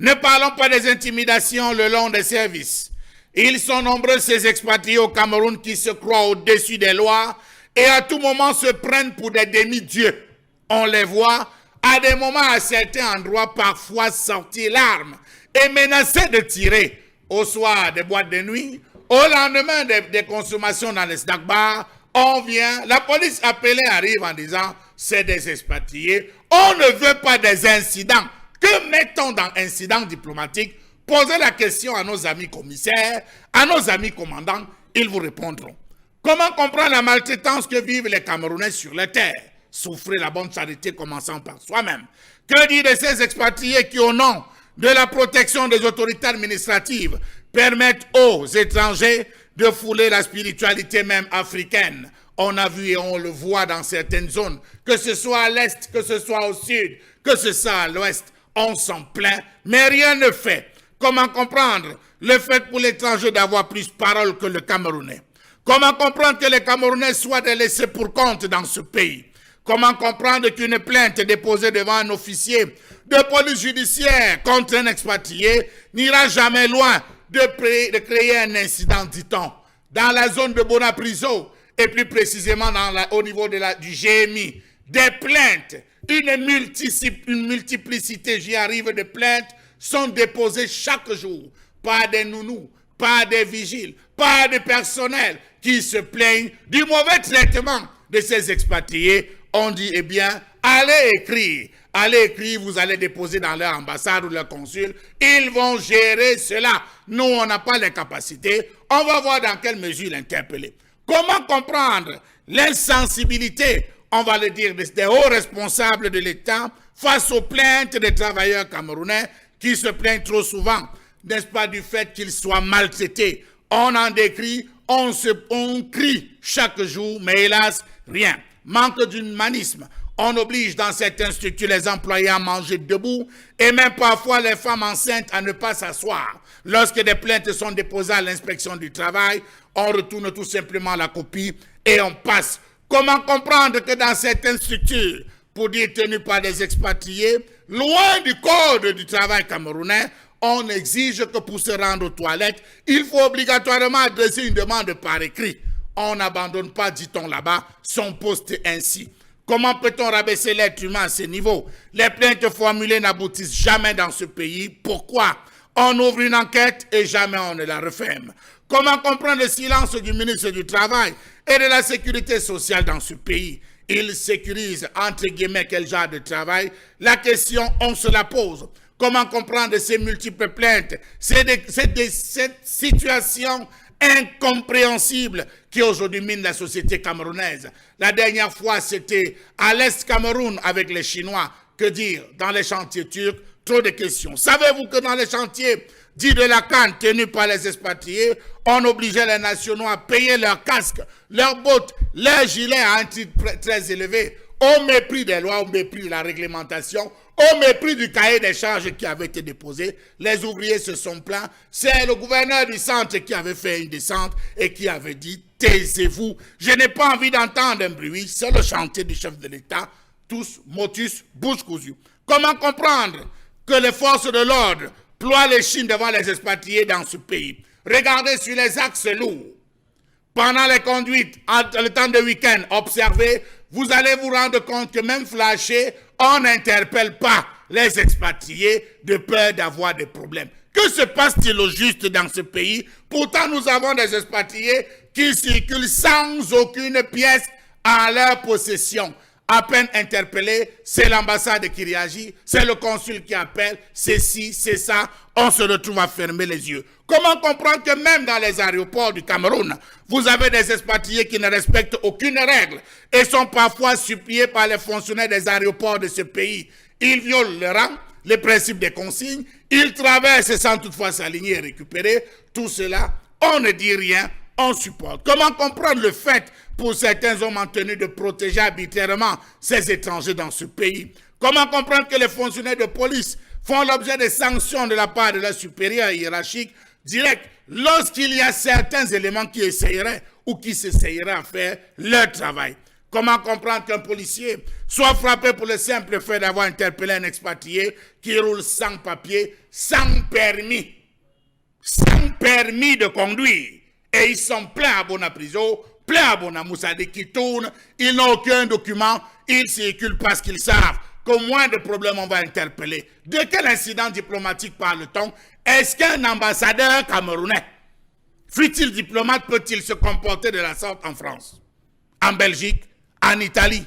Speaker 3: Ne parlons pas des intimidations le long des services. Ils sont nombreux ces expatriés au Cameroun qui se croient au-dessus des lois et à tout moment se prennent pour des demi-dieux. On les voit à des moments, à certains endroits, parfois sortir l'arme et menacer de tirer au soir des boîtes de nuit, au lendemain des consommations dans les snack bars. On vient, la police appelée arrive en disant c'est des expatriés. On ne veut pas des incidents. Que mettons dans incidents diplomatiques? Posez la question à nos amis commissaires, à nos amis commandants, ils vous répondront. Comment comprendre la maltraitance que vivent les Camerounais sur la terre? Souffrez la bonne charité commençant par soi-même. Que dire de ces expatriés qui, au nom de la protection des autorités administratives, permettent aux étrangers de fouler la spiritualité même africaine? On a vu et on le voit dans certaines zones, que ce soit à l'est, que ce soit au sud, que ce soit à l'ouest, on s'en plaint, mais rien ne fait. Comment comprendre le fait pour l'étranger d'avoir plus parole que le Camerounais? Comment comprendre que les Camerounais soient des laissés pour compte dans ce pays? Comment comprendre qu'une plainte déposée devant un officier de police judiciaire contre un expatrié n'ira jamais loin de créer un incident, dit-on, dans la zone de Bonapriso et plus précisément au niveau du GMI? Des plaintes, une multiplicité, j'y arrive, de plaintes sont déposées chaque jour par des nounous, par des vigiles, par des personnels qui se plaignent du mauvais traitement de ces expatriés. On dit, eh bien, allez écrire, vous allez déposer dans leur ambassade ou leur consul, ils vont gérer cela. Nous, on n'a pas les capacités, on va voir dans quelle mesure l'interpeller. Comment comprendre l'insensibilité, on va le dire, des hauts responsables de l'État face aux plaintes des travailleurs camerounais qui se plaignent trop souvent, n'est-ce pas, du fait qu'ils soient maltraités? On en décrit, on crie chaque jour, mais hélas, rien. Manque d'humanisme. On oblige dans certaines structures les employés à manger debout et même parfois les femmes enceintes à ne pas s'asseoir. Lorsque des plaintes sont déposées à l'inspection du travail, on retourne tout simplement la copie et on passe. Comment comprendre que dans certaines structures, pour dire tenues par des expatriés, loin du code du travail camerounais, on exige que pour se rendre aux toilettes, il faut obligatoirement adresser une demande par écrit. On n'abandonne pas, dit-on là-bas, son poste ainsi. Comment peut-on rabaisser l'être humain à ce niveau? Les plaintes formulées n'aboutissent jamais dans ce pays. Pourquoi? On ouvre une enquête et jamais on ne la referme. Comment comprendre le silence du ministre du Travail et de la Sécurité sociale dans ce pays? Il sécurise, entre guillemets, quel genre de travail? La question, on se la pose. Comment comprendre ces multiples plaintes? Cette situation incompréhensible qui aujourd'hui mine la société camerounaise. La dernière fois, c'était à l'Est Cameroun avec les Chinois. Que dire? Dans les chantiers turcs, trop de questions. Savez-vous que dans les chantiers dits de la canne tenus par les expatriés, on obligeait les nationaux à payer leurs casques, leurs bottes, leurs gilets à un titre très élevé, au mépris des lois, au mépris de la réglementation, au mépris du cahier des charges qui avait été déposé. Les ouvriers se sont plaints. C'est le gouverneur du centre qui avait fait une descente et qui avait dit « Taisez-vous, je n'ai pas envie d'entendre un bruit, c'est le chantier du chef de l'État. » Tous, motus, bouche cousue. Comment comprendre que les forces de l'ordre ploient les chines devant les expatriés dans ce pays? Regardez sur les axes lourds. Pendant les conduites, le temps de week-end, observez, vous allez vous rendre compte que même flashé, on n'interpelle pas les expatriés de peur d'avoir des problèmes. Que se passe-t-il au juste dans ce pays? Pourtant, nous avons des expatriés qui circulent sans aucune pièce en leur possession. À peine interpellé, c'est l'ambassade qui réagit, c'est le consul qui appelle, c'est ci, c'est ça, on se retrouve à fermer les yeux. Comment comprendre que même dans les aéroports du Cameroun, vous avez des expatriés qui ne respectent aucune règle et sont parfois suppliés par les fonctionnaires des aéroports de ce pays? Ils violent le rang, les principes des consignes, ils traversent sans toutefois s'aligner et récupérer. Tout cela, on ne dit rien, on supporte. Comment comprendre le fait pour certains hommes en tenue de protéger arbitrairement ces étrangers dans ce pays? Comment comprendre que les fonctionnaires de police font l'objet de sanctions de la part de leurs supérieurs hiérarchiques directs lorsqu'il y a certains éléments qui essaieraient ou qui s'essayeraient à faire leur travail? Comment comprendre qu'un policier soit frappé pour le simple fait d'avoir interpellé un expatrié qui roule sans papier, sans permis de conduire. Et ils sont pleins à Bonapriso, pleins à Bonamoussadi qui tournent, ils n'ont aucun document, ils circulent parce qu'ils savent qu'au moins de problèmes on va interpeller. De quel incident diplomatique parle-t-on? Est-ce qu'un ambassadeur camerounais, fut-il diplomate, peut-il se comporter de la sorte en France, en Belgique, en Italie?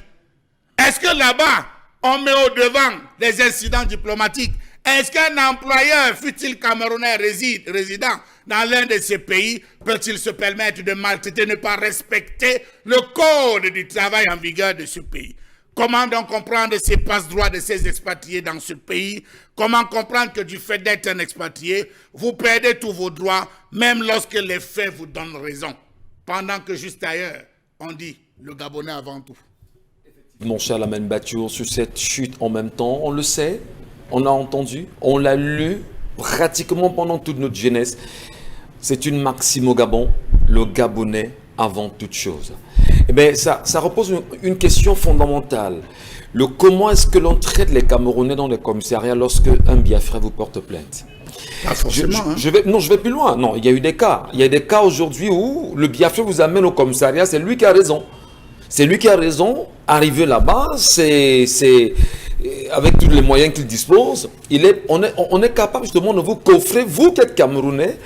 Speaker 3: Est-ce que là-bas, on met au devant des incidents diplomatiques? Est-ce qu'un employeur, fut-il camerounais, résident dans l'un de ces pays, peut-il se permettre de maltraiter, ne pas respecter le code du travail en vigueur de ce pays? Comment donc comprendre ces passe-droits de ces expatriés dans ce pays? Comment comprendre que du fait d'être un expatrié, vous perdez tous vos droits, même lorsque les faits vous donnent raison? Pendant que juste ailleurs, on dit le Gabonais avant tout.
Speaker 1: Mon cher Lamine Batour, sur cette chute en même temps, on le sait, on l'a entendu, on l'a lu pratiquement pendant toute notre jeunesse. C'est une maxime au Gabon, le Gabonais avant toute chose. Eh bien, ça repose une question fondamentale. Comment est-ce que l'on traite les Camerounais dans les commissariats lorsque un Biafra vous porte plainte?
Speaker 3: Pas forcément.
Speaker 1: Je vais plus loin. Non, il y a eu des cas. Il y a des cas aujourd'hui où le Biafra vous amène au commissariat, c'est lui qui a raison. C'est lui qui a raison. Arrivé là-bas, c'est avec tous les moyens qu'il dispose, on est capable justement de vous coffrer, vous qui êtes Camerounais,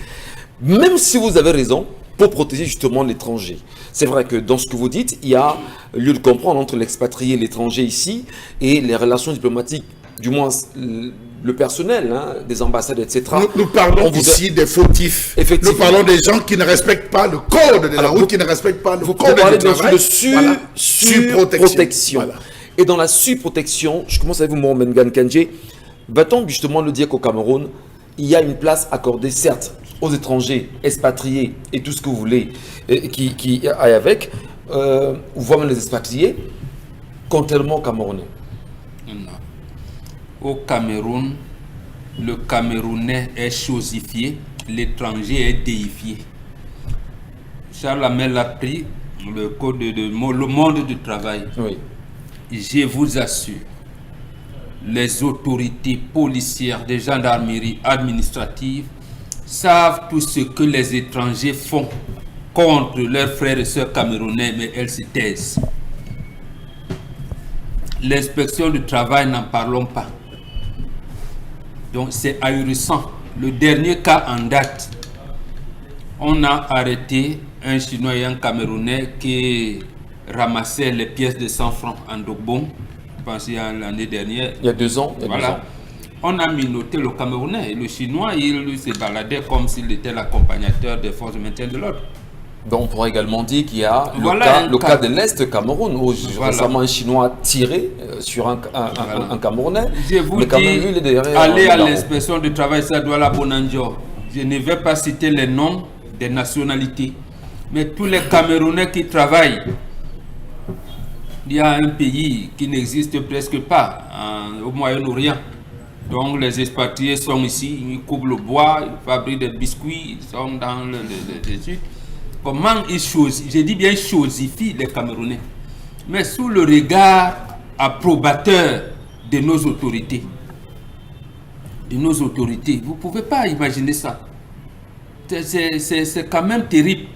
Speaker 1: même si vous avez raison, pour protéger justement l'étranger. C'est vrai que dans ce que vous dites, il y a lieu de comprendre entre l'expatrié et l'étranger ici, et les relations diplomatiques, du moins le personnel, des ambassades, etc.
Speaker 3: Nous parlons ici des fautifs. Nous parlons des gens qui ne respectent pas le code de la route, qui ne respectent pas le code du travail.
Speaker 1: De surprotection. Voilà. Et dans la surprotection, je commence avec vous, Mohamed Kandje, va-t-on justement le dire qu'au Cameroun, il y a une place accordée, certes, aux étrangers, expatriés et tout ce que vous voulez, qui aille avec, voire même les expatriés, contrairement aux Camerounais?
Speaker 4: Non. Au Cameroun, le Camerounais est chosifié, l'étranger est déifié. Charles Hamel a pris le code le monde du travail.
Speaker 1: Oui.
Speaker 4: Je vous assure, les autorités policières, des gendarmeries administratives savent tout ce que les étrangers font contre leurs frères et sœurs camerounais, mais elles se taisent. L'inspection du travail, n'en parlons pas. Donc c'est ahurissant. Le dernier cas en date, on a arrêté un Chinois et un Camerounais qui ramassaient les pièces de 100 francs en Dogbon, je pense l'année dernière.
Speaker 1: Il y a 2 ans.
Speaker 4: Voilà. On a minauté le Camerounais et le Chinois, il se baladait comme s'il était l'accompagnateur des forces de maintien de l'ordre.
Speaker 1: Donc on pourrait également dire qu'il y a le cas de l'Est Cameroun, où récemment un Chinois a tiré sur un Camerounais.
Speaker 4: Je vous dis, aller à l'inspection du travail, ça doit la Bonanjo. Je ne vais pas citer les noms des nationalités, mais tous les Camerounais qui travaillent, il y a un pays qui n'existe presque pas au Moyen-Orient. Donc les expatriés sont ici, ils coupent le bois, ils fabriquent des biscuits, ils sont dans les trucs. Comment ils chosifient, je dis bien chosifient les Camerounais, mais sous le regard approbateur de nos autorités. Vous ne pouvez pas imaginer ça. C'est quand même terrible.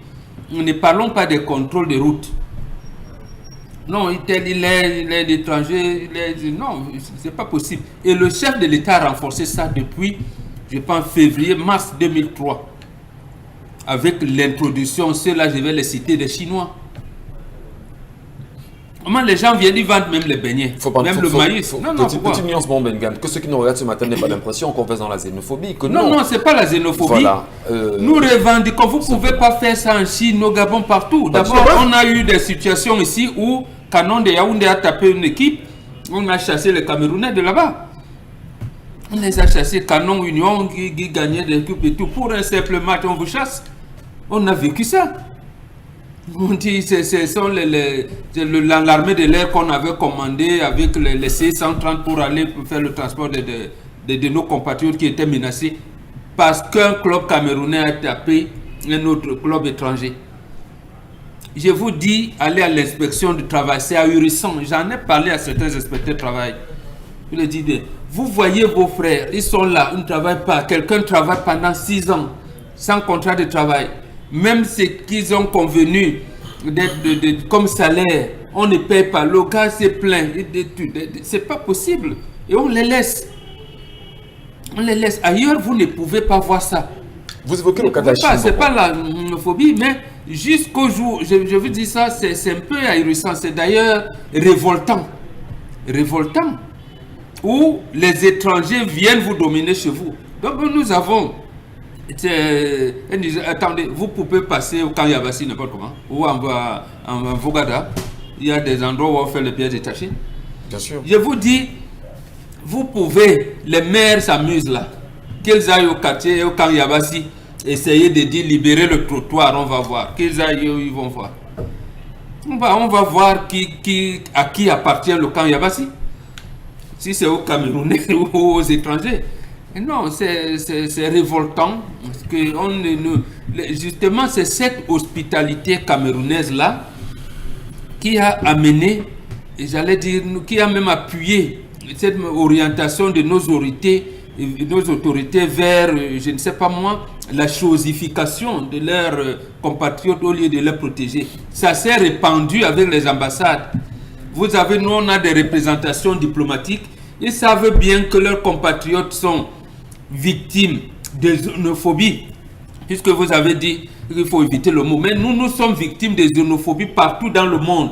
Speaker 4: Nous ne parlons pas des contrôles de route. Non, il est étranger, non, c'est pas possible. Et le chef de l'État a renforcé ça depuis, je pense, mars 2003. Avec l'introduction, ceux-là, je vais les citer, des Chinois. Comment les gens viennent, ils vendent même les beignets, même le maïs.
Speaker 1: Petite nuance, bon, Bengan, que ceux qui nous regardent ce matin n'aient pas l'impression qu'on fait dans la xénophobie. Que
Speaker 4: non, c'est pas la xénophobie. Voilà, nous revendiquons, vous ne pouvez pas faire ça en Chine, au Gabon, partout. D'abord, on a eu des situations ici où Canon de Yaoundé a tapé une équipe, on a chassé les Camerounais de là-bas. On les a chassés, Canon Union, qui gagnait des équipes et tout. Pour un simple match, on vous chasse. On a vécu ça. On dit ce sont l'armée de l'air qu'on avait commandé avec les C-130 pour aller faire le transport de nos compatriotes qui étaient menacés parce qu'un club camerounais a tapé un autre club étranger. Je vous dis, allez à l'inspection du travail, c'est ahurissant. J'en ai parlé à certains inspecteurs du travail. Je leur dis, vous voyez vos frères, ils sont là, ils ne travaillent pas. Quelqu'un travaille pendant 6 ans sans contrat de travail. Même ce qu'ils ont convenu comme salaire, on ne paye pas. Le gars s'est plaint. C'est pas possible. Et on les laisse. On les laisse. Ailleurs, vous ne pouvez pas voir ça.
Speaker 1: Vous évoquez le cas de la Chine.
Speaker 4: C'est pas la homophobie, mais jusqu'au jour, je vous dis ça, c'est un peu ahurissant. C'est d'ailleurs révoltant. Révoltant. Où les étrangers viennent vous dominer chez vous. Donc nous avons... attendez, vous pouvez passer au camp Yabassi n'importe comment, ou en Vogada. Il y a des endroits où on fait les pièces détachées.
Speaker 1: Bien sûr.
Speaker 4: Je vous dis, vous pouvez, les maires s'amusent là. Qu'ils aillent au quartier, au camp Yabassi, essayer de dire libérer le trottoir, on va voir. Qu'ils aillent, ils vont voir. On va voir à qui appartient le camp Yabassi. Si c'est aux Camerounais ou aux étrangers. Non, c'est révoltant. Parce que justement, c'est cette hospitalité camerounaise-là qui a amené, j'allais dire, qui a même appuyé cette orientation de nos autorités vers, je ne sais pas moi, la chosification de leurs compatriotes au lieu de les protéger. Ça s'est répandu avec les ambassades. Vous avez, nous, on a des représentations diplomatiques. Ils savent bien que leurs compatriotes sont victimes de xénophobie, puisque vous avez dit qu'il faut éviter le mot. Mais nous sommes victimes de xénophobie partout dans le monde.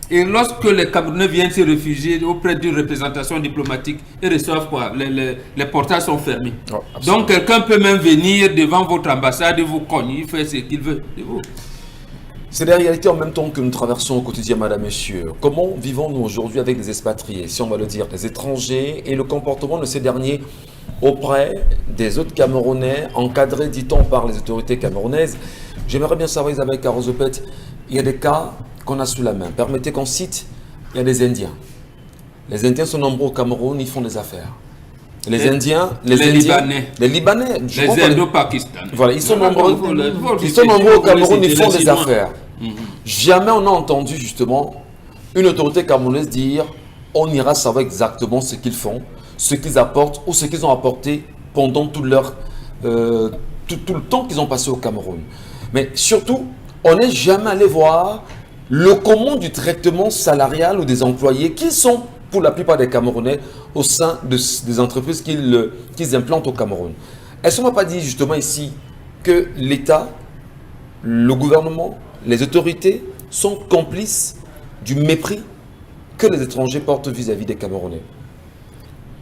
Speaker 4: Et lorsque les Camerounais viennent se réfugier auprès d'une représentation diplomatique, ils reçoivent quoi? Les portails sont fermés. Oh, donc quelqu'un peut même venir devant votre ambassade et vous cogner, il fait ce qu'il veut.
Speaker 1: C'est la réalité en même temps que nous traversons au quotidien, madame, messieurs. Comment vivons-nous aujourd'hui avec les expatriés, si on va le dire, les étrangers, et le comportement de ces derniers auprès des autres Camerounais, encadrés, dit-on, par les autorités camerounaises? J'aimerais bien savoir, Isabelle Carozopet, il y a des cas qu'on a sous la main. Permettez qu'on cite, il y a des Indiens. Les Indiens sont nombreux au Cameroun, ils font des affaires. Les Indiens, les
Speaker 4: Libanais.
Speaker 1: Les Libanais.
Speaker 4: Les Indo-Pakistanais.
Speaker 1: Voilà, ils sont nombreux. Ils sont nombreux au Cameroun, ils font des affaires. Jamais on a entendu justement une autorité camerounaise dire on ira savoir exactement ce qu'ils font, ce qu'ils apportent ou ce qu'ils ont apporté pendant tout le temps qu'ils ont passé au Cameroun. Mais surtout, on n'est jamais allé voir le comment du traitement salarial ou des employés qui sont pour la plupart des Camerounais au sein des entreprises qu'ils implantent au Cameroun. Est-ce qu'on ne m'a pas dit justement ici que l'État, le gouvernement, les autorités sont complices du mépris que les étrangers portent vis-à-vis des Camerounais?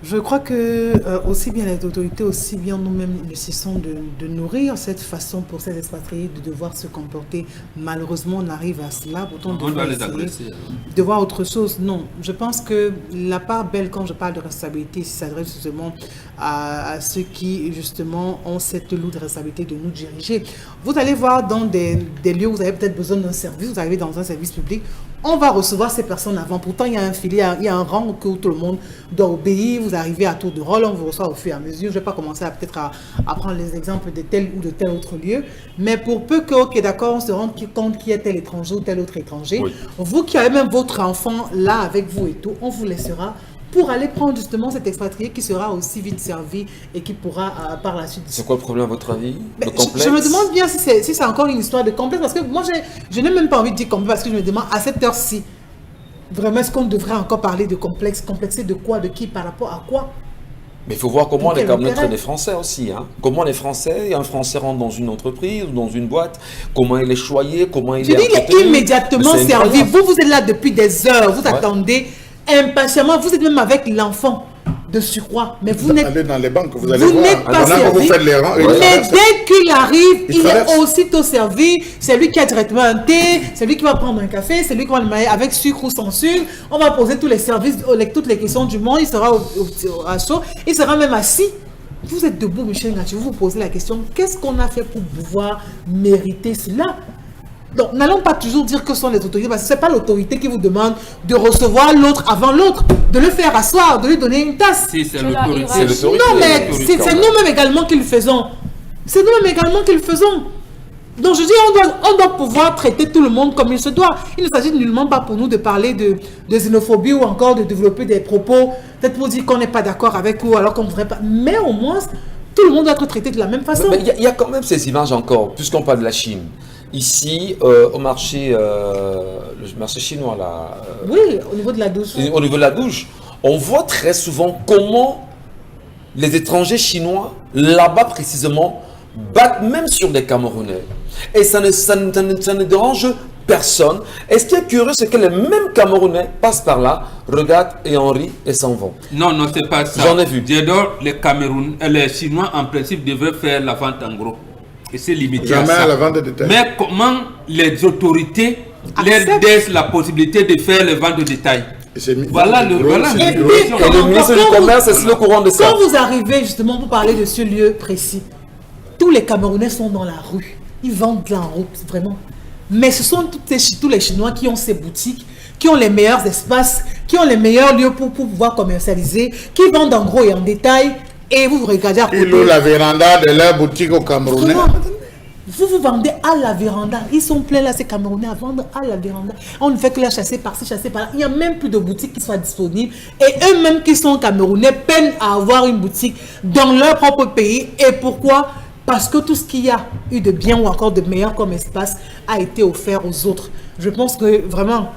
Speaker 5: Je crois que aussi bien les autorités, aussi bien nous-mêmes, nous cessons de nourrir cette façon pour ces expatriés de devoir se comporter. Malheureusement, on arrive à cela. Pourtant,
Speaker 4: on doit les agresser.
Speaker 5: De voir autre chose. Non, je pense que la part belle, quand je parle de responsabilité, s'adresse justement à ceux qui, justement, ont cette lourde responsabilité de nous diriger. Vous allez voir dans des lieux où vous avez peut-être besoin d'un service, vous arrivez dans un service public, on va recevoir ces personnes avant. Pourtant, il y a un filet, il y a un rang où tout le monde doit obéir. Vous arrivez à tour de rôle, on vous reçoit au fur et à mesure. Je ne vais pas commencer peut-être à prendre les exemples de tel ou de tel autre lieu. Mais pour peu que, ok, d'accord, on se rende compte qu'il y a tel étranger ou tel autre étranger, oui. Vous qui avez même votre enfant là avec vous et tout, on vous laissera pour aller prendre justement cet expatrié qui sera aussi vite servi et qui pourra par la suite...
Speaker 1: C'est quoi le problème à votre avis?
Speaker 5: Je me demande bien si c'est encore une histoire de complexe, parce que moi je n'ai même pas envie de dire complexe, parce que je me demande à cette heure-ci, vraiment est-ce qu'on devrait encore parler de complexe? Complexer de quoi? De qui? Par rapport à quoi?
Speaker 1: Mais il faut voir comment les Camerounais traitent les Français aussi. Hein. Comment les Français, un Français rentre dans une entreprise ou dans une boîte, comment il est choyé, comment il est
Speaker 5: entretenu. Il est immédiatement servi. Vous êtes là depuis des heures, vous attendez impatiemment, vous êtes même avec l'enfant de surcroît, mais vous n'êtes
Speaker 3: allez dans les banques, vous allez voir.
Speaker 5: N'êtes pas servi.
Speaker 3: Vous faites les rangs,
Speaker 5: mais dès qu'il arrive, il est aussitôt servi. C'est lui qui a directement un thé, c'est lui qui va prendre un café, c'est lui qui va le mettre avec sucre ou sans sucre. On va poser tous les services, toutes les questions du monde. Il sera à chaud, il sera même assis. Vous êtes debout, Michel Ngachi, vous vous posez la question, qu'est-ce qu'on a fait pour pouvoir mériter cela? Donc, n'allons pas toujours dire que ce sont les autorités, parce que ce n'est pas l'autorité qui vous demande de recevoir l'autre avant l'autre, de le faire asseoir, de lui donner une tasse.
Speaker 4: Si, c'est l'autorité.
Speaker 5: Non, mais c'est nous-mêmes également qui le faisons. C'est nous-mêmes également qui le faisons. Donc je dis, on doit pouvoir traiter tout le monde comme il se doit. Il ne s'agit nullement pas pour nous de parler de xénophobie ou encore de développer des propos, peut-être pour dire qu'on n'est pas d'accord avec eux alors qu'on ne voudrait pas. Mais au moins, tout le monde doit être traité de la même façon.
Speaker 1: Il y a quand même ces images encore, puisqu'on parle de la Chine. Ici, au marché, le marché chinois, là,
Speaker 5: Oui, au niveau de la douche.
Speaker 1: au niveau de la douche, on voit très souvent comment les étrangers chinois, là-bas précisément, battent même sur des Camerounais. Et ça ne dérange personne. Et ce qui est curieux, c'est que les mêmes Camerounais passent par là, regardent et en rient et s'en vont.
Speaker 4: Non, non, c'est pas ça.
Speaker 1: J'en ai vu.
Speaker 4: J'adore les Chinois, en principe, devraient faire la vente en gros. Et c'est limité
Speaker 3: Jamais
Speaker 4: à ça.
Speaker 3: à la vente de détail.
Speaker 4: Mais comment les autorités
Speaker 5: Acceptent.
Speaker 4: leur laissent la possibilité de faire les ventes de détail?
Speaker 3: Et c'est-
Speaker 4: Voilà le voilà.
Speaker 3: c'est-
Speaker 5: Et puis,
Speaker 1: Et le ministre du Commerce est le courant de ça.
Speaker 5: Quand vous arrivez justement pour parler de ce lieu précis, tous les Camerounais sont dans la rue. Ils vendent de la route, vraiment. Mais ce sont tous les Chinois qui ont ces boutiques, qui ont les meilleurs espaces, qui ont les meilleurs lieux pour pouvoir commercialiser, qui vendent en gros et en détail. Et vous regardez à côté.
Speaker 3: Ils louent la véranda de leur boutique au Camerounais.
Speaker 5: Comment vous vendez à la véranda. Ils sont pleins là, ces Camerounais, à vendre à la véranda. On ne fait que la chasser par-ci, chasser par-là. Il n'y a même plus de boutiques qui soient disponibles. Et eux-mêmes qui sont Camerounais peinent à avoir une boutique dans leur propre pays. Et pourquoi? Parce que tout ce qu'il y a eu de bien ou encore de meilleur comme espace a été offert aux autres. Je pense que vraiment,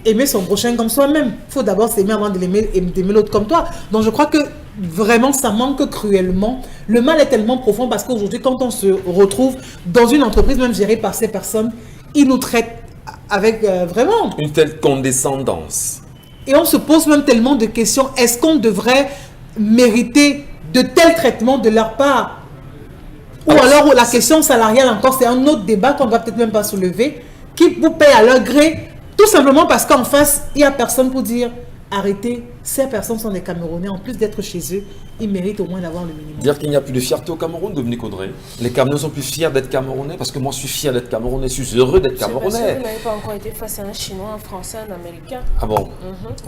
Speaker 5: aimer son prochain comme soi-même. Il faut d'abord s'aimer avant d'aimer l'autre comme toi. Donc je crois que vraiment ça manque cruellement. Le mal est tellement profond parce qu'aujourd'hui quand on se retrouve dans une entreprise même gérée par ces personnes, ils nous traitent avec vraiment...
Speaker 1: Une telle condescendance.
Speaker 5: Et on se pose même tellement de questions. Est-ce qu'on devrait mériter de tels traitements de leur part? Ou alors la question salariale encore, c'est un autre débat qu'on ne va peut-être même pas soulever, qui vous paye à leur gré, tout simplement parce qu'en face, il n'y a personne pour dire arrêtez, ces personnes sont des Camerounais, en plus d'être chez eux, ils méritent au moins d'avoir le minimum.
Speaker 1: Dire qu'il n'y a plus de fierté au Cameroun, Dominique Audrey. Les Camerounais sont plus fiers d'être Camerounais parce que moi je suis fier d'être Camerounais, je suis heureux d'être
Speaker 2: C'est parce que
Speaker 1: Camerounais.
Speaker 2: vous n'avez pas encore été face à un Chinois, un Français, un Américain.
Speaker 1: Ah bon?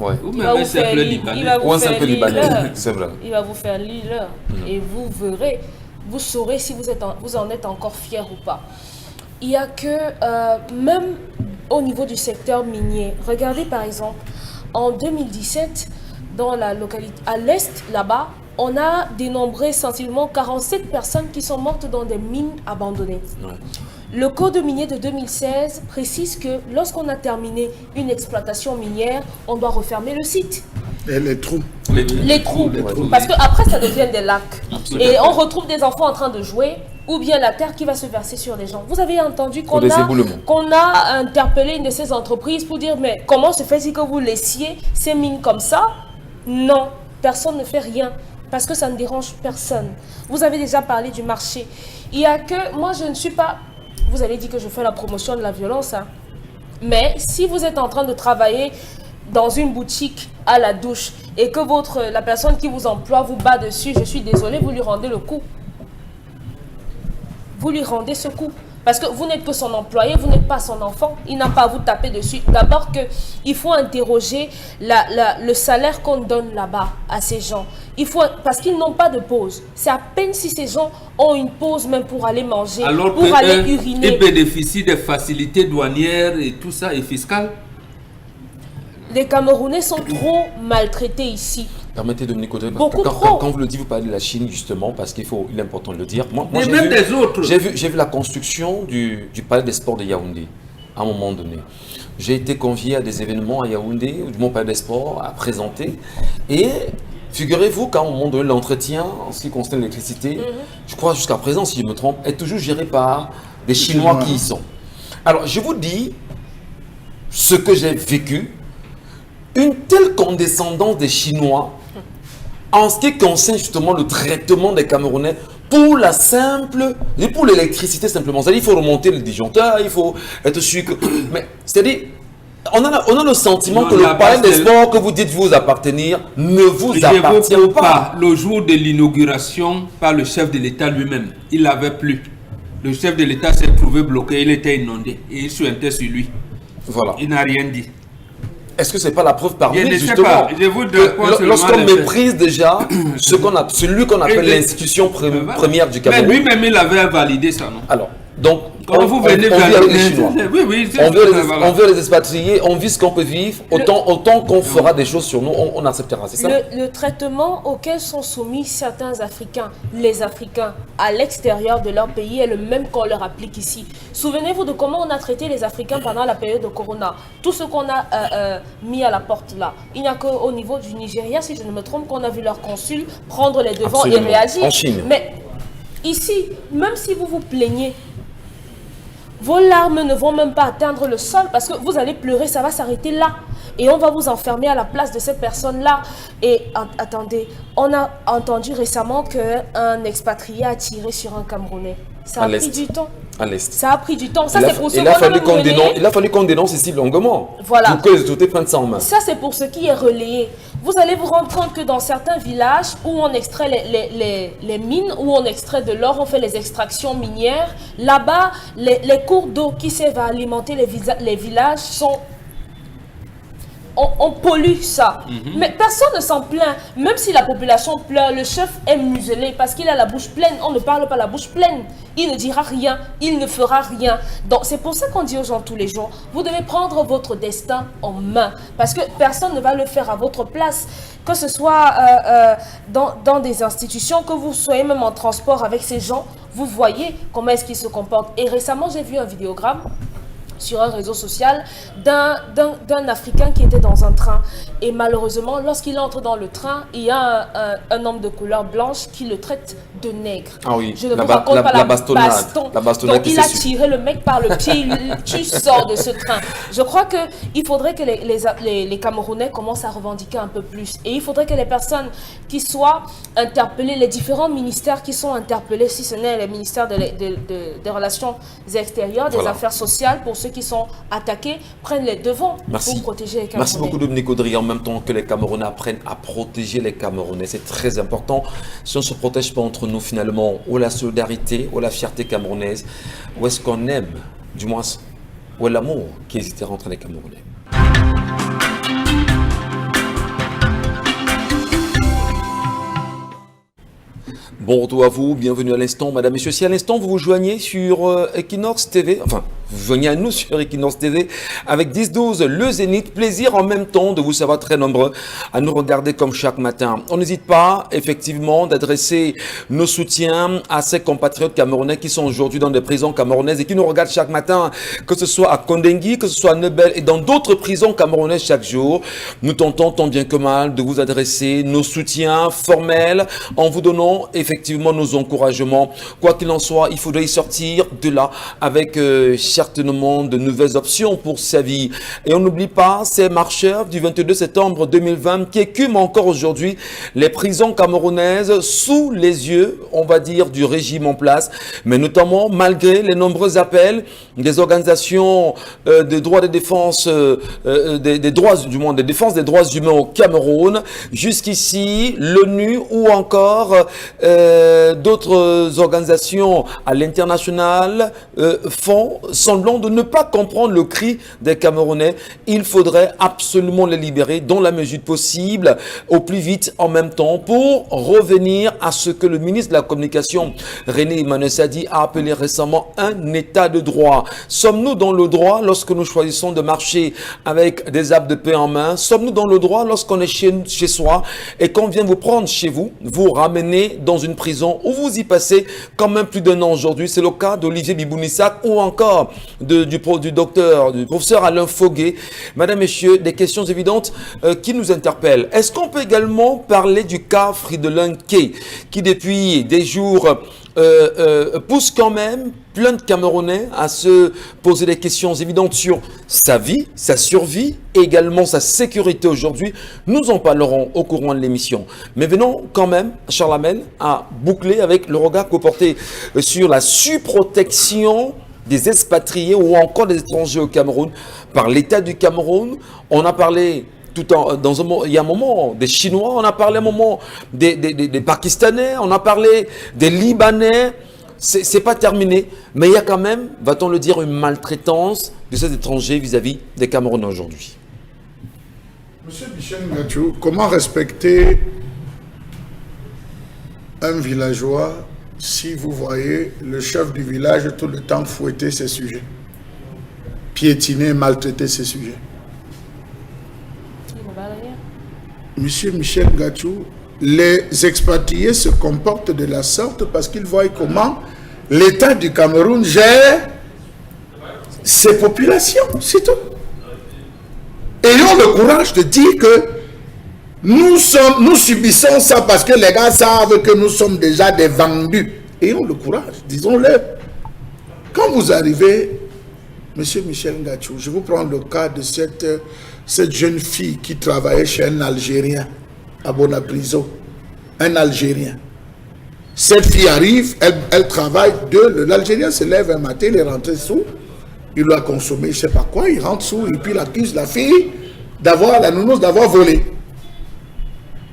Speaker 1: Ouais.
Speaker 4: Ou
Speaker 2: Il va
Speaker 4: même
Speaker 2: vous
Speaker 4: c'est
Speaker 2: faire
Speaker 4: le
Speaker 2: lire,
Speaker 4: Libanais.
Speaker 2: il va vous
Speaker 1: Ou un
Speaker 2: faire
Speaker 1: simple
Speaker 2: lire
Speaker 1: Libanais,
Speaker 2: l'heure.
Speaker 1: c'est vrai.
Speaker 2: Il va vous faire lire l'heure. Et vous verrez, vous saurez si vous en êtes encore fier ou pas. Il y a que, même au niveau du secteur minier, regardez par exemple, en 2017, dans la localité, à l'est, là-bas, on a dénombré sensiblement 47 personnes qui sont mortes dans des mines abandonnées.
Speaker 1: Ouais.
Speaker 2: Le code minier de 2016 précise que lorsqu'on a terminé une exploitation minière, on doit refermer le site.
Speaker 3: Et les trous.
Speaker 2: Les trous.
Speaker 1: trous.
Speaker 2: Parce qu'après, ça devient des lacs.
Speaker 4: Absolument.
Speaker 2: Et on retrouve des enfants en train de jouer, ou bien la terre qui va se verser sur les gens. Vous avez entendu
Speaker 1: Pour des éboulements.
Speaker 2: qu'on a interpellé une de ces entreprises pour dire, mais comment se fait-il que vous laissiez ces mines comme ça? Non, personne ne fait rien. Parce que ça ne dérange personne. Vous avez déjà parlé du marché. Il y a que, moi je ne suis pas, vous allez dire que je fais la promotion de la violence, hein. Mais si vous êtes en train de travailler dans une boutique à la douche et que la personne qui vous emploie vous bat dessus, je suis désolée, vous lui rendez le coup. Vous lui rendez ce coup. Parce que vous n'êtes que son employé, vous n'êtes pas son enfant. Il n'a pas à vous taper dessus. D'abord qu'il faut interroger le salaire qu'on donne là-bas à ces gens. Parce qu'ils n'ont pas de pause. C'est à peine si ces gens ont une pause même pour aller manger,
Speaker 4: Alors
Speaker 2: pour aller
Speaker 4: qu'ils
Speaker 2: uriner.
Speaker 4: bénéficient des facilités douanières et tout ça et fiscales.
Speaker 2: Les Camerounais sont trop maltraités ici.
Speaker 1: Permettez Dominique Audrey,
Speaker 2: Beaucoup
Speaker 1: quand,
Speaker 2: trop.
Speaker 1: quand vous le dites, vous parlez de la Chine justement, parce qu'il est important de le dire. Moi,
Speaker 4: Et
Speaker 1: j'ai
Speaker 4: même
Speaker 1: vu-
Speaker 4: des autres.
Speaker 1: J'ai vu la construction du palais des sports de Yaoundé à un moment donné. J'ai été convié à des événements à Yaoundé, du Mont Palais des Sports, à présenter. Et figurez-vous qu'à un moment donné, l'entretien, en ce qui concerne l'électricité, je crois jusqu'à présent, si je me trompe, est toujours géré par des Chinois qui y sont. Alors, je vous dis ce que j'ai vécu. Une telle condescendance des Chinois en ce qui concerne justement le traitement des Camerounais pour pour l'électricité simplement. C'est-à-dire qu'il faut remonter le disjoncteur, il faut être sûr que... Mais c'est-à-dire, on a le sentiment
Speaker 4: Non,
Speaker 1: que le
Speaker 4: là-bas,
Speaker 1: palais des
Speaker 4: c'est-
Speaker 1: sports que vous dites vous appartenir ne vous
Speaker 4: Je
Speaker 1: appartient
Speaker 4: vous
Speaker 1: pas.
Speaker 4: pas. Le jour de l'inauguration par le chef de l'État lui-même, il n'avait plus. Le chef de l'État s'est trouvé bloqué, il était inondé. Et il suintait sur lui.
Speaker 1: Voilà.
Speaker 4: Il n'a rien dit.
Speaker 1: Est-ce que c'est pas la preuve par
Speaker 4: Je
Speaker 1: mille,
Speaker 4: ne sais
Speaker 1: justement
Speaker 4: pas. Je vous donne
Speaker 1: que
Speaker 4: pas seulement
Speaker 1: lorsqu'on
Speaker 4: les faits.
Speaker 1: méprise déjà celui qu'on appelle
Speaker 4: Et les-
Speaker 1: l'institution
Speaker 4: Voilà.
Speaker 1: première du
Speaker 4: Mais
Speaker 1: Cameroun.
Speaker 4: lui-même, il avait validé ça, non?
Speaker 1: Alors, donc,
Speaker 4: Quand vous venez
Speaker 1: on vit avec les Chinois.
Speaker 4: Oui, oui,
Speaker 1: On veut les expatrier, on vit ce qu'on peut vivre, autant qu'on fera des choses sur nous, on acceptera, c'est ça?
Speaker 2: Le traitement auquel sont soumis certains Africains, les Africains, à l'extérieur de leur pays est le même qu'on leur applique ici. Souvenez-vous de comment on a traité les Africains pendant la période de Corona. Tout ce qu'on a mis à la porte là. Il n'y a qu'au niveau du Nigeria, si je ne me trompe, qu'on a vu leur consul prendre les devants et réagir.
Speaker 1: En Chine.
Speaker 2: Mais ici, même si vous vous plaignez, vos larmes ne vont même pas atteindre le sol parce que vous allez pleurer, ça va s'arrêter là. Et on va vous enfermer à la place de cette personne-là. Et attendez, on a entendu récemment qu'un expatrié a tiré sur un Camerounais. Ça a pris du temps.
Speaker 1: À l'Est.
Speaker 2: Ça a pris du temps. Ça, c'est pour ce
Speaker 1: il a fallu qu'on dénonce ici longuement.
Speaker 2: Voilà.
Speaker 1: Pour que les autorités prennent ça en main.
Speaker 2: Ça, c'est pour ce qui est relayé. Vous allez vous rendre compte que dans certains villages où on extrait les mines, où on extrait de l'or, on fait les extractions minières, là-bas, les cours d'eau qui servent à alimenter les villages sont... On pollue ça. Mais personne ne s'en plaint. Même si la population pleure, le chef est muselé parce qu'il a la bouche pleine. On ne parle pas la bouche pleine. Il ne dira rien. Il ne fera rien. Donc c'est pour ça qu'on dit aux gens tous les jours, vous devez prendre votre destin en main. Parce que personne ne va le faire à votre place. Que ce soit dans des institutions, que vous soyez même en transport avec ces gens, vous voyez comment est-ce qu'ils se comportent. Et récemment, j'ai vu un vidéogramme sur un réseau social d'un Africain qui était dans un train. Et malheureusement, lorsqu'il entre dans le train, il y a un homme de couleur blanche qui le traite de nègre.
Speaker 1: Ah oui,
Speaker 2: je ne vous raconte pas la baston.
Speaker 1: La bastonnade.
Speaker 2: Donc il a tiré le mec par le pied, tu sors de ce train. Je crois qu'il faudrait que les Camerounais commencent à revendiquer un peu plus. Et il faudrait que les personnes qui soient interpellées, les différents ministères qui sont interpellés, si ce n'est les ministères des Relations extérieures, des Affaires sociales, pour ceux qui sont attaqués, prennent les devants pour protéger les Camerounais.
Speaker 1: Merci beaucoup Dominique Audry. En même temps que les Camerounais apprennent à protéger les Camerounais, c'est très important. Si on ne se protège pas entre nous finalement, où la solidarité, où la fierté camerounaise, où est-ce qu'on aime, du moins, où est l'amour qui existera entre les Camerounais? Bon retour à vous, bienvenue à l'instant, madame, messieurs. Si à l'instant vous vous joignez sur Equinox TV, enfin, vous joignez à nous sur Equinox TV avec 10-12, le Zénith, plaisir en même temps de vous savoir très nombreux à nous regarder comme chaque matin. On n'hésite pas, effectivement, d'adresser nos soutiens à ces compatriotes camerounais qui sont aujourd'hui dans des prisons camerounaises et qui nous regardent chaque matin, que ce soit à Kondengui, que ce soit à Nebel et dans d'autres prisons camerounaises chaque jour. Nous tentons tant bien que mal de vous adresser nos soutiens formels en vous donnant effectivement nos encouragements. Quoi qu'il en soit, il faudrait y sortir de là avec certainement de nouvelles options pour sa vie. Et on n'oublie pas ces marcheurs du 22 septembre 2020 qui écument encore aujourd'hui les prisons camerounaises sous les yeux, on va dire, du régime en place, mais notamment malgré les nombreux appels des organisations de droits de défense, des droits humains au Cameroun, jusqu'ici l'ONU ou encore d'autres organisations à l'international font semblant de ne pas comprendre le cri des Camerounais. Il faudrait absolument les libérer dans la mesure possible, au plus vite en même temps, pour revenir à ce que le ministre de la Communication, René Emmanuel Sadi, a appelé récemment un état de droit. Sommes-nous dans le droit lorsque nous choisissons de marcher avec des armes de paix en main? Sommes-nous dans le droit lorsqu'on est chez soi et qu'on vient vous prendre chez vous, vous ramener dans une prison où vous y passez quand même plus d'1 an aujourd'hui? C'est le cas d'Olivier Bibounissac ou encore du professeur Alain Foguet. Madame, messieurs, des questions évidentes qui nous interpellent. Est-ce qu'on peut également parler du cas Fridolin Kay, qui depuis des jours pousse quand même plein de Camerounais à se poser des questions évidentes sur sa vie, sa survie et également sa sécurité aujourd'hui? Nous en parlerons au courant de l'émission. Mais venons quand même, Charles Hamel, à boucler avec le regard que vous portez sur la surprotection des expatriés ou encore des étrangers au Cameroun par l'État du Cameroun. On a parlé il y a un moment des Chinois, on a parlé un moment des Pakistanais, on a parlé des Libanais. C'est pas terminé, mais il y a quand même, va-t-on le dire, une maltraitance de ces étrangers vis-à-vis des Camerounais aujourd'hui.
Speaker 3: Monsieur Michel Ngachou, comment respecter un villageois si vous voyez le chef du village tout le temps fouetter ses sujets, piétiner, maltraiter ses sujets. Monsieur Michel Gachou, les expatriés se comportent de la sorte parce qu'ils voient comment l'État du Cameroun gère ses populations, c'est tout. Ayons le courage de dire que nous subissons ça parce que les gars savent que nous sommes déjà des vendus. Ayons le courage, disons-le. Quand vous arrivez, Monsieur Michel Gachou, je vous prends le cas de cette jeune fille qui travaillait chez un Algérien à Bonapriso. Un Algérien. Cette fille arrive, elle travaille, l'Algérien se lève un matin, il est rentré sous, il lui a consommé je ne sais pas quoi, il rentre sous et puis il accuse la fille la nounours d'avoir volé.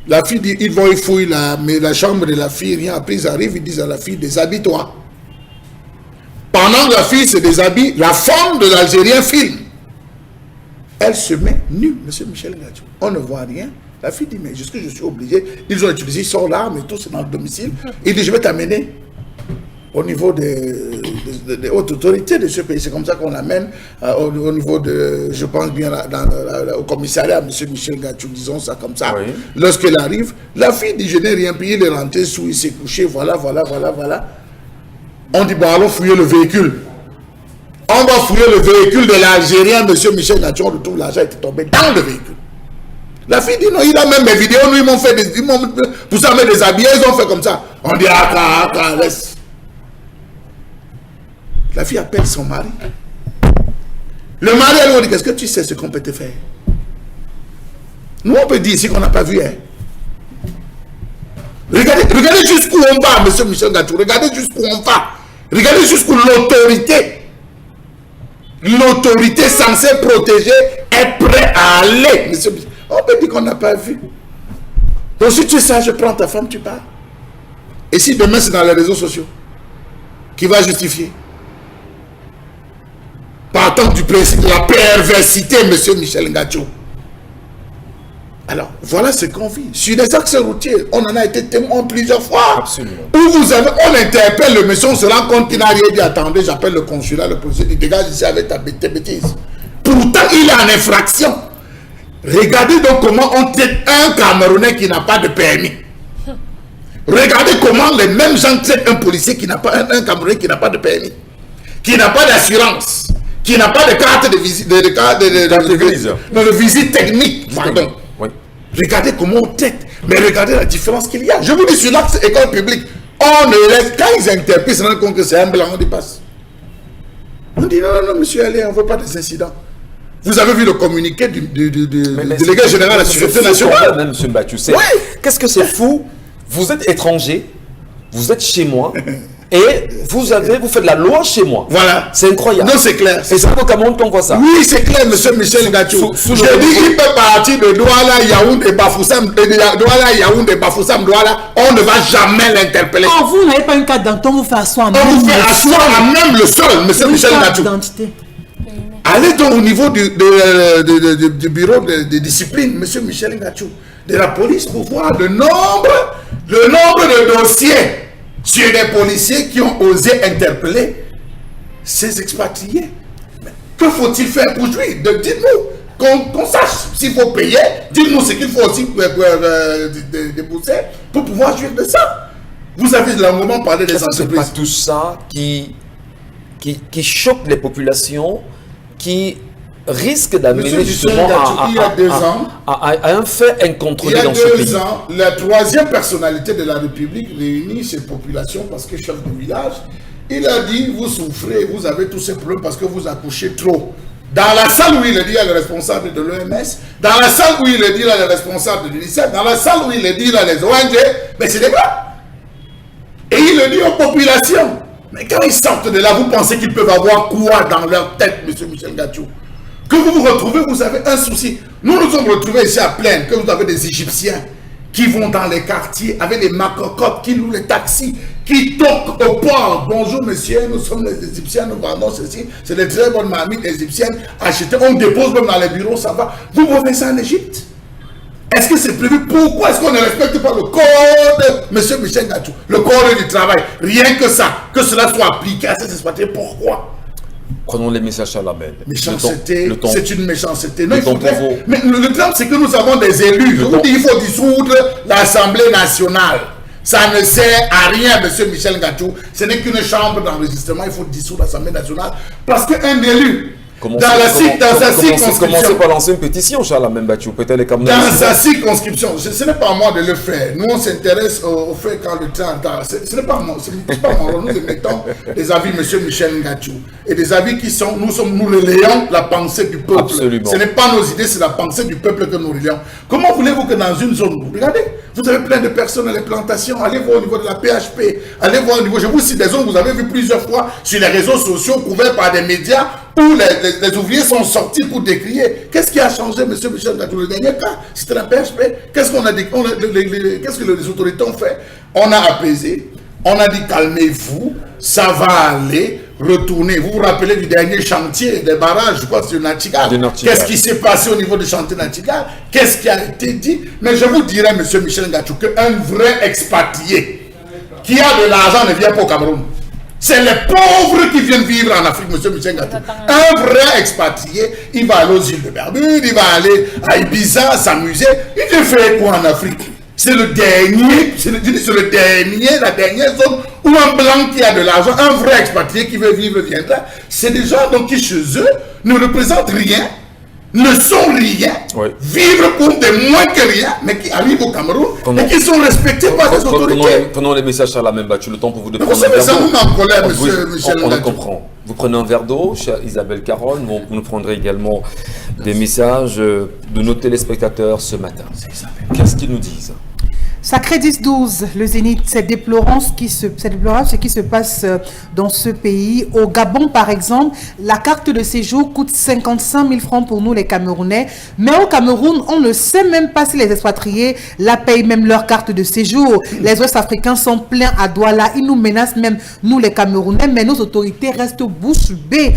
Speaker 3: La fille dit, ils fouillent la chambre de la fille, rien après ils arrivent, ils disent à la fille, déshabille-toi. Pendant que la fille se déshabille, la femme de l'Algérien filme. Elle se met nue, Monsieur Michel Gachou. On ne voit rien. La fille dit, mais jusque je suis obligé. Ils ont utilisé son arme et tout, c'est dans le domicile. Il dit, je vais t'amener au niveau des hautes autorités de ce pays. C'est comme ça qu'on l'amène au niveau de, je pense bien, au commissariat, Monsieur Michel Gachou, disons ça comme ça. Oui. Lorsqu'elle arrive, la fille dit, je n'ai rien payé, il est rentré sous, il s'est couché, voilà. On dit, bon, allons fouiller le véhicule. On va fouiller le véhicule de l'Algérien, Monsieur Michel Gachou, on retrouve l'argent était tombé dans le véhicule. La fille dit non, il a même mes vidéos, nous ils m'ont fait pour ça me déshabiller, ils ont fait comme ça. On dit laisse. La fille appelle son mari. Le mari, elle lui dit, qu'est-ce que tu sais ce qu'on peut te faire? Nous on peut dire ici qu'on n'a pas vu. Hein. Regardez jusqu'où on va, Monsieur Michel Gachou, regardez jusqu'où on va. Regardez jusqu'où l'autorité censée protéger est prête à aller. Monsieur Michel. On peut dire qu'on n'a pas vu. Donc si tu es ça, je prends ta femme, tu pars. Et si demain c'est dans les réseaux sociaux, qui va justifier? Partant du principe de la perversité, Monsieur Michel Gachou. Alors, voilà ce qu'on vit. Sur les axes routiers, on en a été témoin plusieurs fois.
Speaker 1: Absolument.
Speaker 3: Où on interpelle le monsieur, on se rend compte qu'il n'a rien dit. Attendez, j'appelle le consulat, le policier, il dégage ici avec ta bêtise. Pourtant, il est en infraction. Regardez donc comment on traite un Camerounais qui n'a pas de permis. Regardez comment les mêmes gens traitent un policier qui n'a pas, un Camerounais qui n'a pas de permis, qui n'a pas d'assurance, qui n'a pas de carte de visite, de visite technique. Pardon.
Speaker 1: Oui.
Speaker 3: Regardez comment on traite, mais regardez la différence qu'il y a. Je vous dis, sur l'axe école publique, on ne laisse, quand ils interpellent, ils se rendent compte que c'est un blanc, on dépasse. On dit non, monsieur, allez, on ne veut pas des incidents. Vous avez vu le communiqué du délégué général de la Sécurité nationale.
Speaker 1: Même, monsieur Mbathio,
Speaker 3: oui.
Speaker 1: Qu'est-ce que c'est fou? Vous êtes étranger, vous êtes chez moi, et vous faites la loi chez moi.
Speaker 3: Voilà.
Speaker 1: C'est incroyable.
Speaker 3: Non, c'est clair.
Speaker 1: Et c'est au Cameroun qu'on voit ça.
Speaker 3: Oui, c'est clair, monsieur Michel Gachou. J'ai dit qu'il peut partir de Douala, Yaoundé, Bafoussam, Douala, on ne va jamais l'interpeller.
Speaker 5: Oh, vous n'avez pas une carte d'identité, on vous fait asseoir.
Speaker 3: On vous fait asseoir à même le sol, monsieur Michel Gachou. Allez donc au niveau du bureau de discipline, monsieur Michel Gachou, de la police, pour voir le nombre de dossiers sur des policiers qui ont osé interpeller ces expatriés. Mais que faut-il faire pour jouir? Dites-nous, qu'on sache s'il faut payer, dites-nous ce qu'il faut aussi débourser pour pouvoir jouir de ça. Vous avez longuement parlé des entreprises.
Speaker 1: C'est pas tout ça qui choque les populations, qui risque d'amener justement à un fait incontrôlé dans ce pays.
Speaker 3: Il y a 2 ans, la 3e personnalité de la République réunit ces populations parce que chef de village, il a dit, vous souffrez, vous avez tous ces problèmes parce que vous accouchez trop. Dans la salle où il est dit, il y a le responsable de l'OMS, dans la salle où il est dit, il y a le responsable de l'UNICEF, dans la salle où il est dit, il y a les ONG, mais c'est des gars. Et il le dit aux populations. Mais quand ils sortent de là, vous pensez qu'ils peuvent avoir quoi dans leur tête, monsieur Michel Gachou? Que vous vous retrouvez, vous avez un souci. Nous nous sommes retrouvés ici à Plaine, que vous avez des Égyptiens qui vont dans les quartiers avec les macocottes, qui louent les taxis, qui toquent au port. Bonjour monsieur, nous sommes les Égyptiens, nous vendons ceci. C'est des très bonnes mamies égyptiennes achetées. On dépose même dans les bureaux, ça va. Vous voyez ça en Égypte? Est-ce que c'est prévu? Pourquoi est-ce qu'on ne respecte pas le code, monsieur Michel Gachou, le code du travail? Rien que ça, que cela soit appliqué à ces expatriés. Pourquoi?
Speaker 1: Prenons les messages à la belle.
Speaker 3: Méchanceté,
Speaker 1: Le temps.
Speaker 3: c'est une méchanceté. Non,
Speaker 1: Le temps pour vous.
Speaker 3: mais le drame, c'est que nous avons des élus. Je vous dis, il faut dissoudre l'Assemblée nationale. Ça ne sert à rien, monsieur Michel Gachou. Ce n'est qu'une chambre d'enregistrement. Il faut dissoudre l'Assemblée nationale. Parce qu'un élu, dans sa circonscription,
Speaker 1: commencez par lancer une pétition, Charles Membachou. Peut-être les Camerounais.
Speaker 3: dans sa circonscription, ce n'est pas à moi de le faire. Nous, on s'intéresse au fait quand le temps. Ce n'est pas moi, c'est pas mon rôle. Nous émettons des avis, monsieur Michel Gachou. Et des avis qui sont, nous relayons la pensée du peuple.
Speaker 1: Absolument.
Speaker 3: Ce n'est pas nos idées, c'est la pensée du peuple que nous relayons. Comment voulez-vous que dans une zone, regardez, vous avez plein de personnes dans les plantations, allez voir au niveau de la PHP, allez voir au niveau, je vous cite des zones, vous avez vu plusieurs fois sur les réseaux sociaux couverts par des médias où les ouvriers sont sortis pour décrier. Qu'est-ce qui a changé, monsieur Michel Gachou? Le dernier cas, c'était la PHP. Qu'est-ce qu'on a dit? Qu'est-ce que les autorités ont fait? On a apaisé, on a dit calmez-vous, ça va aller, retournez. Vous vous rappelez du dernier chantier des barrages, je crois, sur Nachigall. Qu'est-ce qui s'est passé au niveau du chantier Nachigall? Qu'est-ce qui a été dit? Mais je vous dirais, monsieur Michel Gachou, qu'un vrai expatrié qui a de l'argent ne vient pas au Cameroun. C'est les pauvres qui viennent vivre en Afrique, monsieur Michel Gachou. Un vrai expatrié, il va aller aux îles de Bermude, il va aller à Ibiza, s'amuser. Il vient faire quoi en Afrique? C'est le dernier, la dernière zone où un blanc qui a de l'argent, un vrai expatrié qui veut vivre viendra. C'est des gens donc qui chez eux ne représentent rien, ne sont rien,
Speaker 1: Oui.
Speaker 3: vivent pour des moins que rien, mais qui arrivent au Cameroun et qui sont respectés par les autorités.
Speaker 1: Prenons les messages à la même battu, le temps pour vous de
Speaker 3: Mais
Speaker 1: prendre
Speaker 3: vous
Speaker 1: un
Speaker 3: savez,
Speaker 1: verre
Speaker 3: ça
Speaker 1: d'eau.
Speaker 3: nous met en colère,
Speaker 1: Oui,
Speaker 3: monsieur Michel
Speaker 1: on le
Speaker 3: Gachou.
Speaker 1: comprend. Vous prenez un verre d'eau, chère Isabelle Caronne. Vous nous prendrez également des messages de nos téléspectateurs ce matin. Qu'est-ce qu'ils nous disent?
Speaker 5: Sacré 10-12, le Zénith, c'est déplorant ce qui se passe dans ce pays. Au Gabon, par exemple, la carte de séjour coûte 55 000 francs pour nous, les Camerounais. Mais au Cameroun, on ne sait même pas si les expatriés la payent même leur carte de séjour. Les Ouest-Africains sont pleins à Douala. Ils nous menacent même, nous, les Camerounais, mais nos autorités restent bouche bée.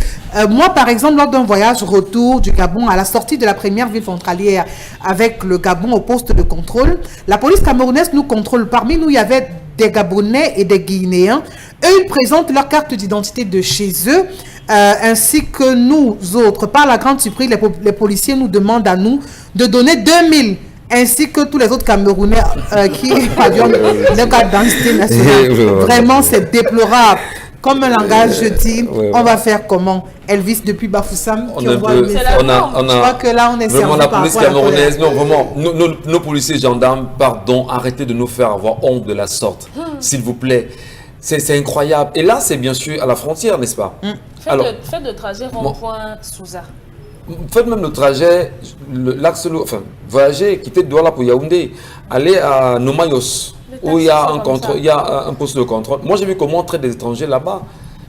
Speaker 5: Moi, par exemple, lors d'un voyage retour du Gabon, à la sortie de la première ville frontalière avec le Gabon au poste de contrôle, la police camerounaise nous contrôle. Parmi nous, il y avait des Gabonais et des Guinéens. Eux, ils présentent leur carte d'identité de chez eux, ainsi que nous autres. Par la grande surprise, les policiers nous demandent à nous de donner 2000, ainsi que tous les autres Camerounais qui ont leur carte d'identité nationale. Vraiment, c'est déplorable. Comme un langage, je dis, on va faire comment? Elvis depuis Bafoussam qui envoie le message. Je crois que là, on est
Speaker 1: vraiment
Speaker 5: servi
Speaker 1: la
Speaker 5: par
Speaker 1: police
Speaker 5: rapport à la
Speaker 1: camerounaise.
Speaker 5: colère.
Speaker 1: Non, vraiment, nos policiers gendarmes, pardon, arrêtez de nous faire avoir honte de la sorte. S'il vous plaît. C'est incroyable. Et là, c'est bien sûr à la frontière, n'est-ce pas?
Speaker 2: Faites le trajet rond-point Souza.
Speaker 1: Faites même le trajet, l'axe, enfin, voyager, quitter Douala pour Yaoundé, aller à Nomayos, où il y a un contrôle, il y a un poste de contrôle. Moi, j'ai vu comment on traite des étrangers là-bas.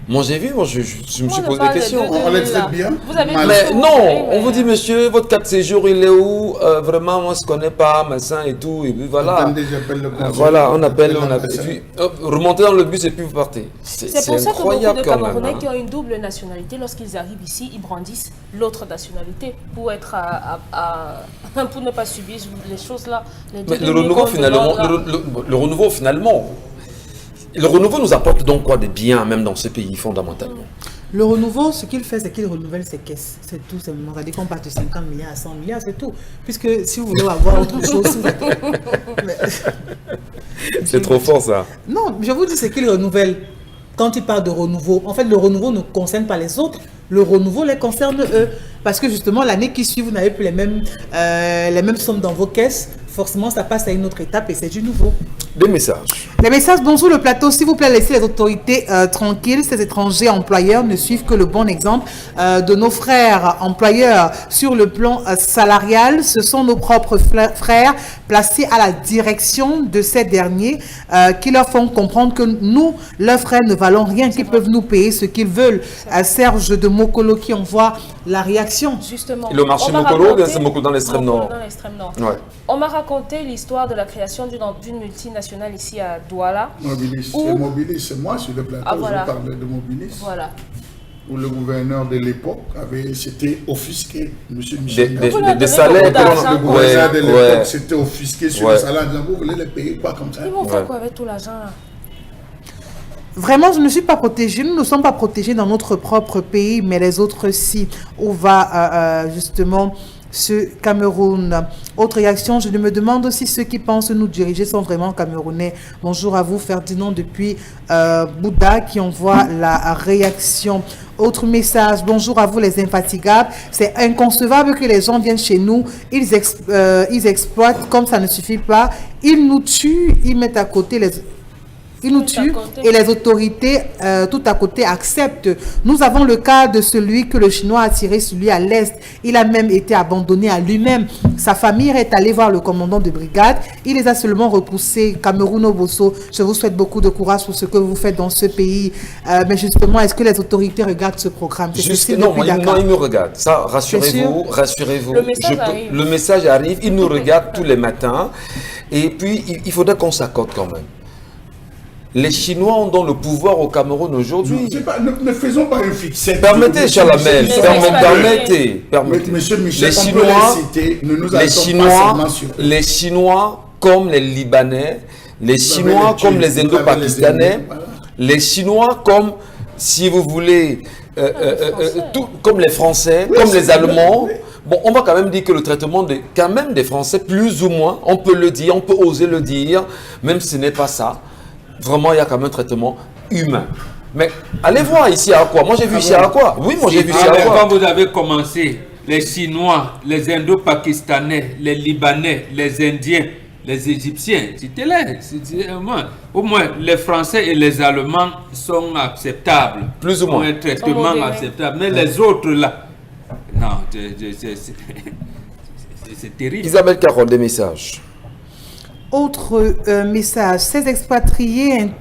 Speaker 1: Moi, j'ai vu, je me suis posé des questions.
Speaker 3: On les traite bien.
Speaker 2: Vous avez
Speaker 1: Mais non, on vous dit, monsieur, votre carte de séjour, il est où? Vraiment, on ne se connaît pas, machin et tout. Et puis voilà.
Speaker 3: Attendez, j'appelle le conseil.
Speaker 1: Voilà, on appelle.
Speaker 3: l'ambassade.
Speaker 1: Et puis, remontez dans le bus et puis vous partez.
Speaker 2: C'est pour ça que beaucoup
Speaker 1: incroyable
Speaker 2: de
Speaker 1: quand même.
Speaker 2: Camerounais
Speaker 1: Hein.
Speaker 2: qui ont une double nationalité, lorsqu'ils arrivent ici, ils brandissent l'autre nationalité pour être pour ne pas subir les choses là.
Speaker 1: Mais le renouveau, finalement, le renouveau, finalement, le renouveau nous apporte donc quoi de bien, même dans ce pays, fondamentalement?
Speaker 5: Le renouveau, ce qu'il fait, c'est qu'il renouvelle ses caisses. C'est tout simplement. C'est-à-dire qu'on passe de 50 milliards à 100 milliards, c'est tout. Puisque si vous voulez avoir autre chose...
Speaker 1: C'est trop fort, ça.
Speaker 5: Non, je vous dis ce qu'il renouvelle. Quand il parle de renouveau, en fait, le renouveau ne concerne pas les autres. Le renouveau les concerne eux. Parce que justement, l'année qui suit, vous n'avez plus les mêmes sommes dans vos caisses. Forcément, ça passe à une autre étape et c'est du nouveau.
Speaker 1: Des messages.
Speaker 5: Les messages, bonjour le plateau, s'il vous plaît, laissez les autorités tranquilles. Ces étrangers employeurs ne suivent que le bon exemple de nos frères employeurs sur le plan salarial. Ce sont nos propres frères placés à la direction de ces derniers qui leur font comprendre que nous, leurs frères, ne valons rien, qu'ils peuvent nous payer ce qu'ils veulent. Serge de Mokolo qui envoie la réaction.
Speaker 2: Justement.
Speaker 1: Le marché Mokolo, bien c'est Mokolo dans l'extrême nord.
Speaker 2: Dans l'extrême nord.
Speaker 1: Ouais.
Speaker 2: On m'a raconté l'histoire de la création d'une multinationale ici à Douala.
Speaker 3: Mobilis,
Speaker 2: Où-
Speaker 3: c'est Mobilis, c'est moi sur le plateau,
Speaker 2: Ah, voilà.
Speaker 3: je parlais de Mobilis.
Speaker 2: Voilà.
Speaker 3: où le gouverneur de l'époque s'était offusqué, M. Michel.
Speaker 1: Des salaires.
Speaker 3: Le gouverneur de l'époque
Speaker 1: Ouais.
Speaker 3: s'était offusqué sur le salaire. Vous voulez les payer pas comme ça?
Speaker 2: Ils vont faire quoi avec tout l'argent là?
Speaker 5: Vraiment, je ne suis pas protégée. Nous ne sommes pas protégés dans notre propre pays, mais les autres, si. Où va justement ce Cameroun? Autre réaction, je me demande aussi ceux qui pensent nous diriger sont vraiment camerounais. Bonjour à vous, Ferdinand depuis Bouddha qui envoie la réaction. Autre message, bonjour à vous les infatigables. C'est inconcevable que les gens viennent chez nous, ils exploitent comme ça ne suffit pas. Ils nous tuent, ils mettent à côté les... Ils nous tuent et les autorités tout à côté acceptent. Nous avons le cas de celui que le Chinois a tiré sur lui à l'Est. Il a même été abandonné à lui-même. Sa famille est allée voir le commandant de brigade. Il les a seulement repoussés. Cameroun Obosso, je vous souhaite beaucoup de courage pour ce que vous faites dans ce pays. Mais justement, est-ce que les autorités regardent ce programme?
Speaker 1: Non, ils nous regardent. Ça, rassurez-vous. Le message arrive, ils nous regardent tous les matins. Et puis, il faudrait qu'on s'accorde quand même. Les Chinois ont donc le pouvoir au Cameroun aujourd'hui.
Speaker 3: Ne faisons pas une fixette.
Speaker 1: Permettez, Chalamel, permettez.
Speaker 3: Monsieur Michel,
Speaker 1: les Chinois comme les Libanais, les Chinois comme les Indo-Pakistanais, les Chinois comme, si vous voulez, comme les Français, comme les Allemands. Bon, on va quand même dire que le traitement des Français, plus ou moins, on peut le dire, on peut oser le dire, même si ce n'est pas ça. Vraiment, il y a quand même un traitement humain. Mais allez voir ici à quoi. Moi, j'ai vu ici à quoi. Oui, moi, j'ai vu ici à quoi.
Speaker 4: Quand vous avez commencé, les Chinois, les Indo-Pakistanais, les Libanais, les Indiens, les Égyptiens, c'était-les. Au moins, les Français et les Allemands sont acceptables.
Speaker 1: Plus ou moins.
Speaker 4: Un traitement acceptable. Mais les autres, là, non, c'est terrible.
Speaker 1: Isabelle Carole, des messages.
Speaker 5: Autre message, ces expatriés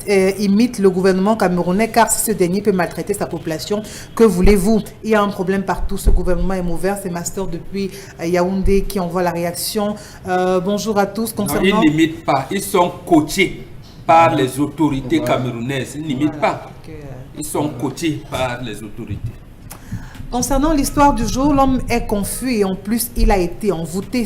Speaker 5: imitent le gouvernement camerounais car si ce dernier peut maltraiter sa population, que voulez-vous? Il y a un problème partout, ce gouvernement est mauvais. C'est Master depuis Yaoundé qui envoie la réaction. Bonjour à tous.
Speaker 4: Concernant... Non, ils n'imitent pas, ils sont coachés par les autorités camerounaises. Ils n'imitent pas, ils sont coachés par les autorités.
Speaker 5: Concernant l'histoire du jour, l'homme est confus et en plus il a été envoûté.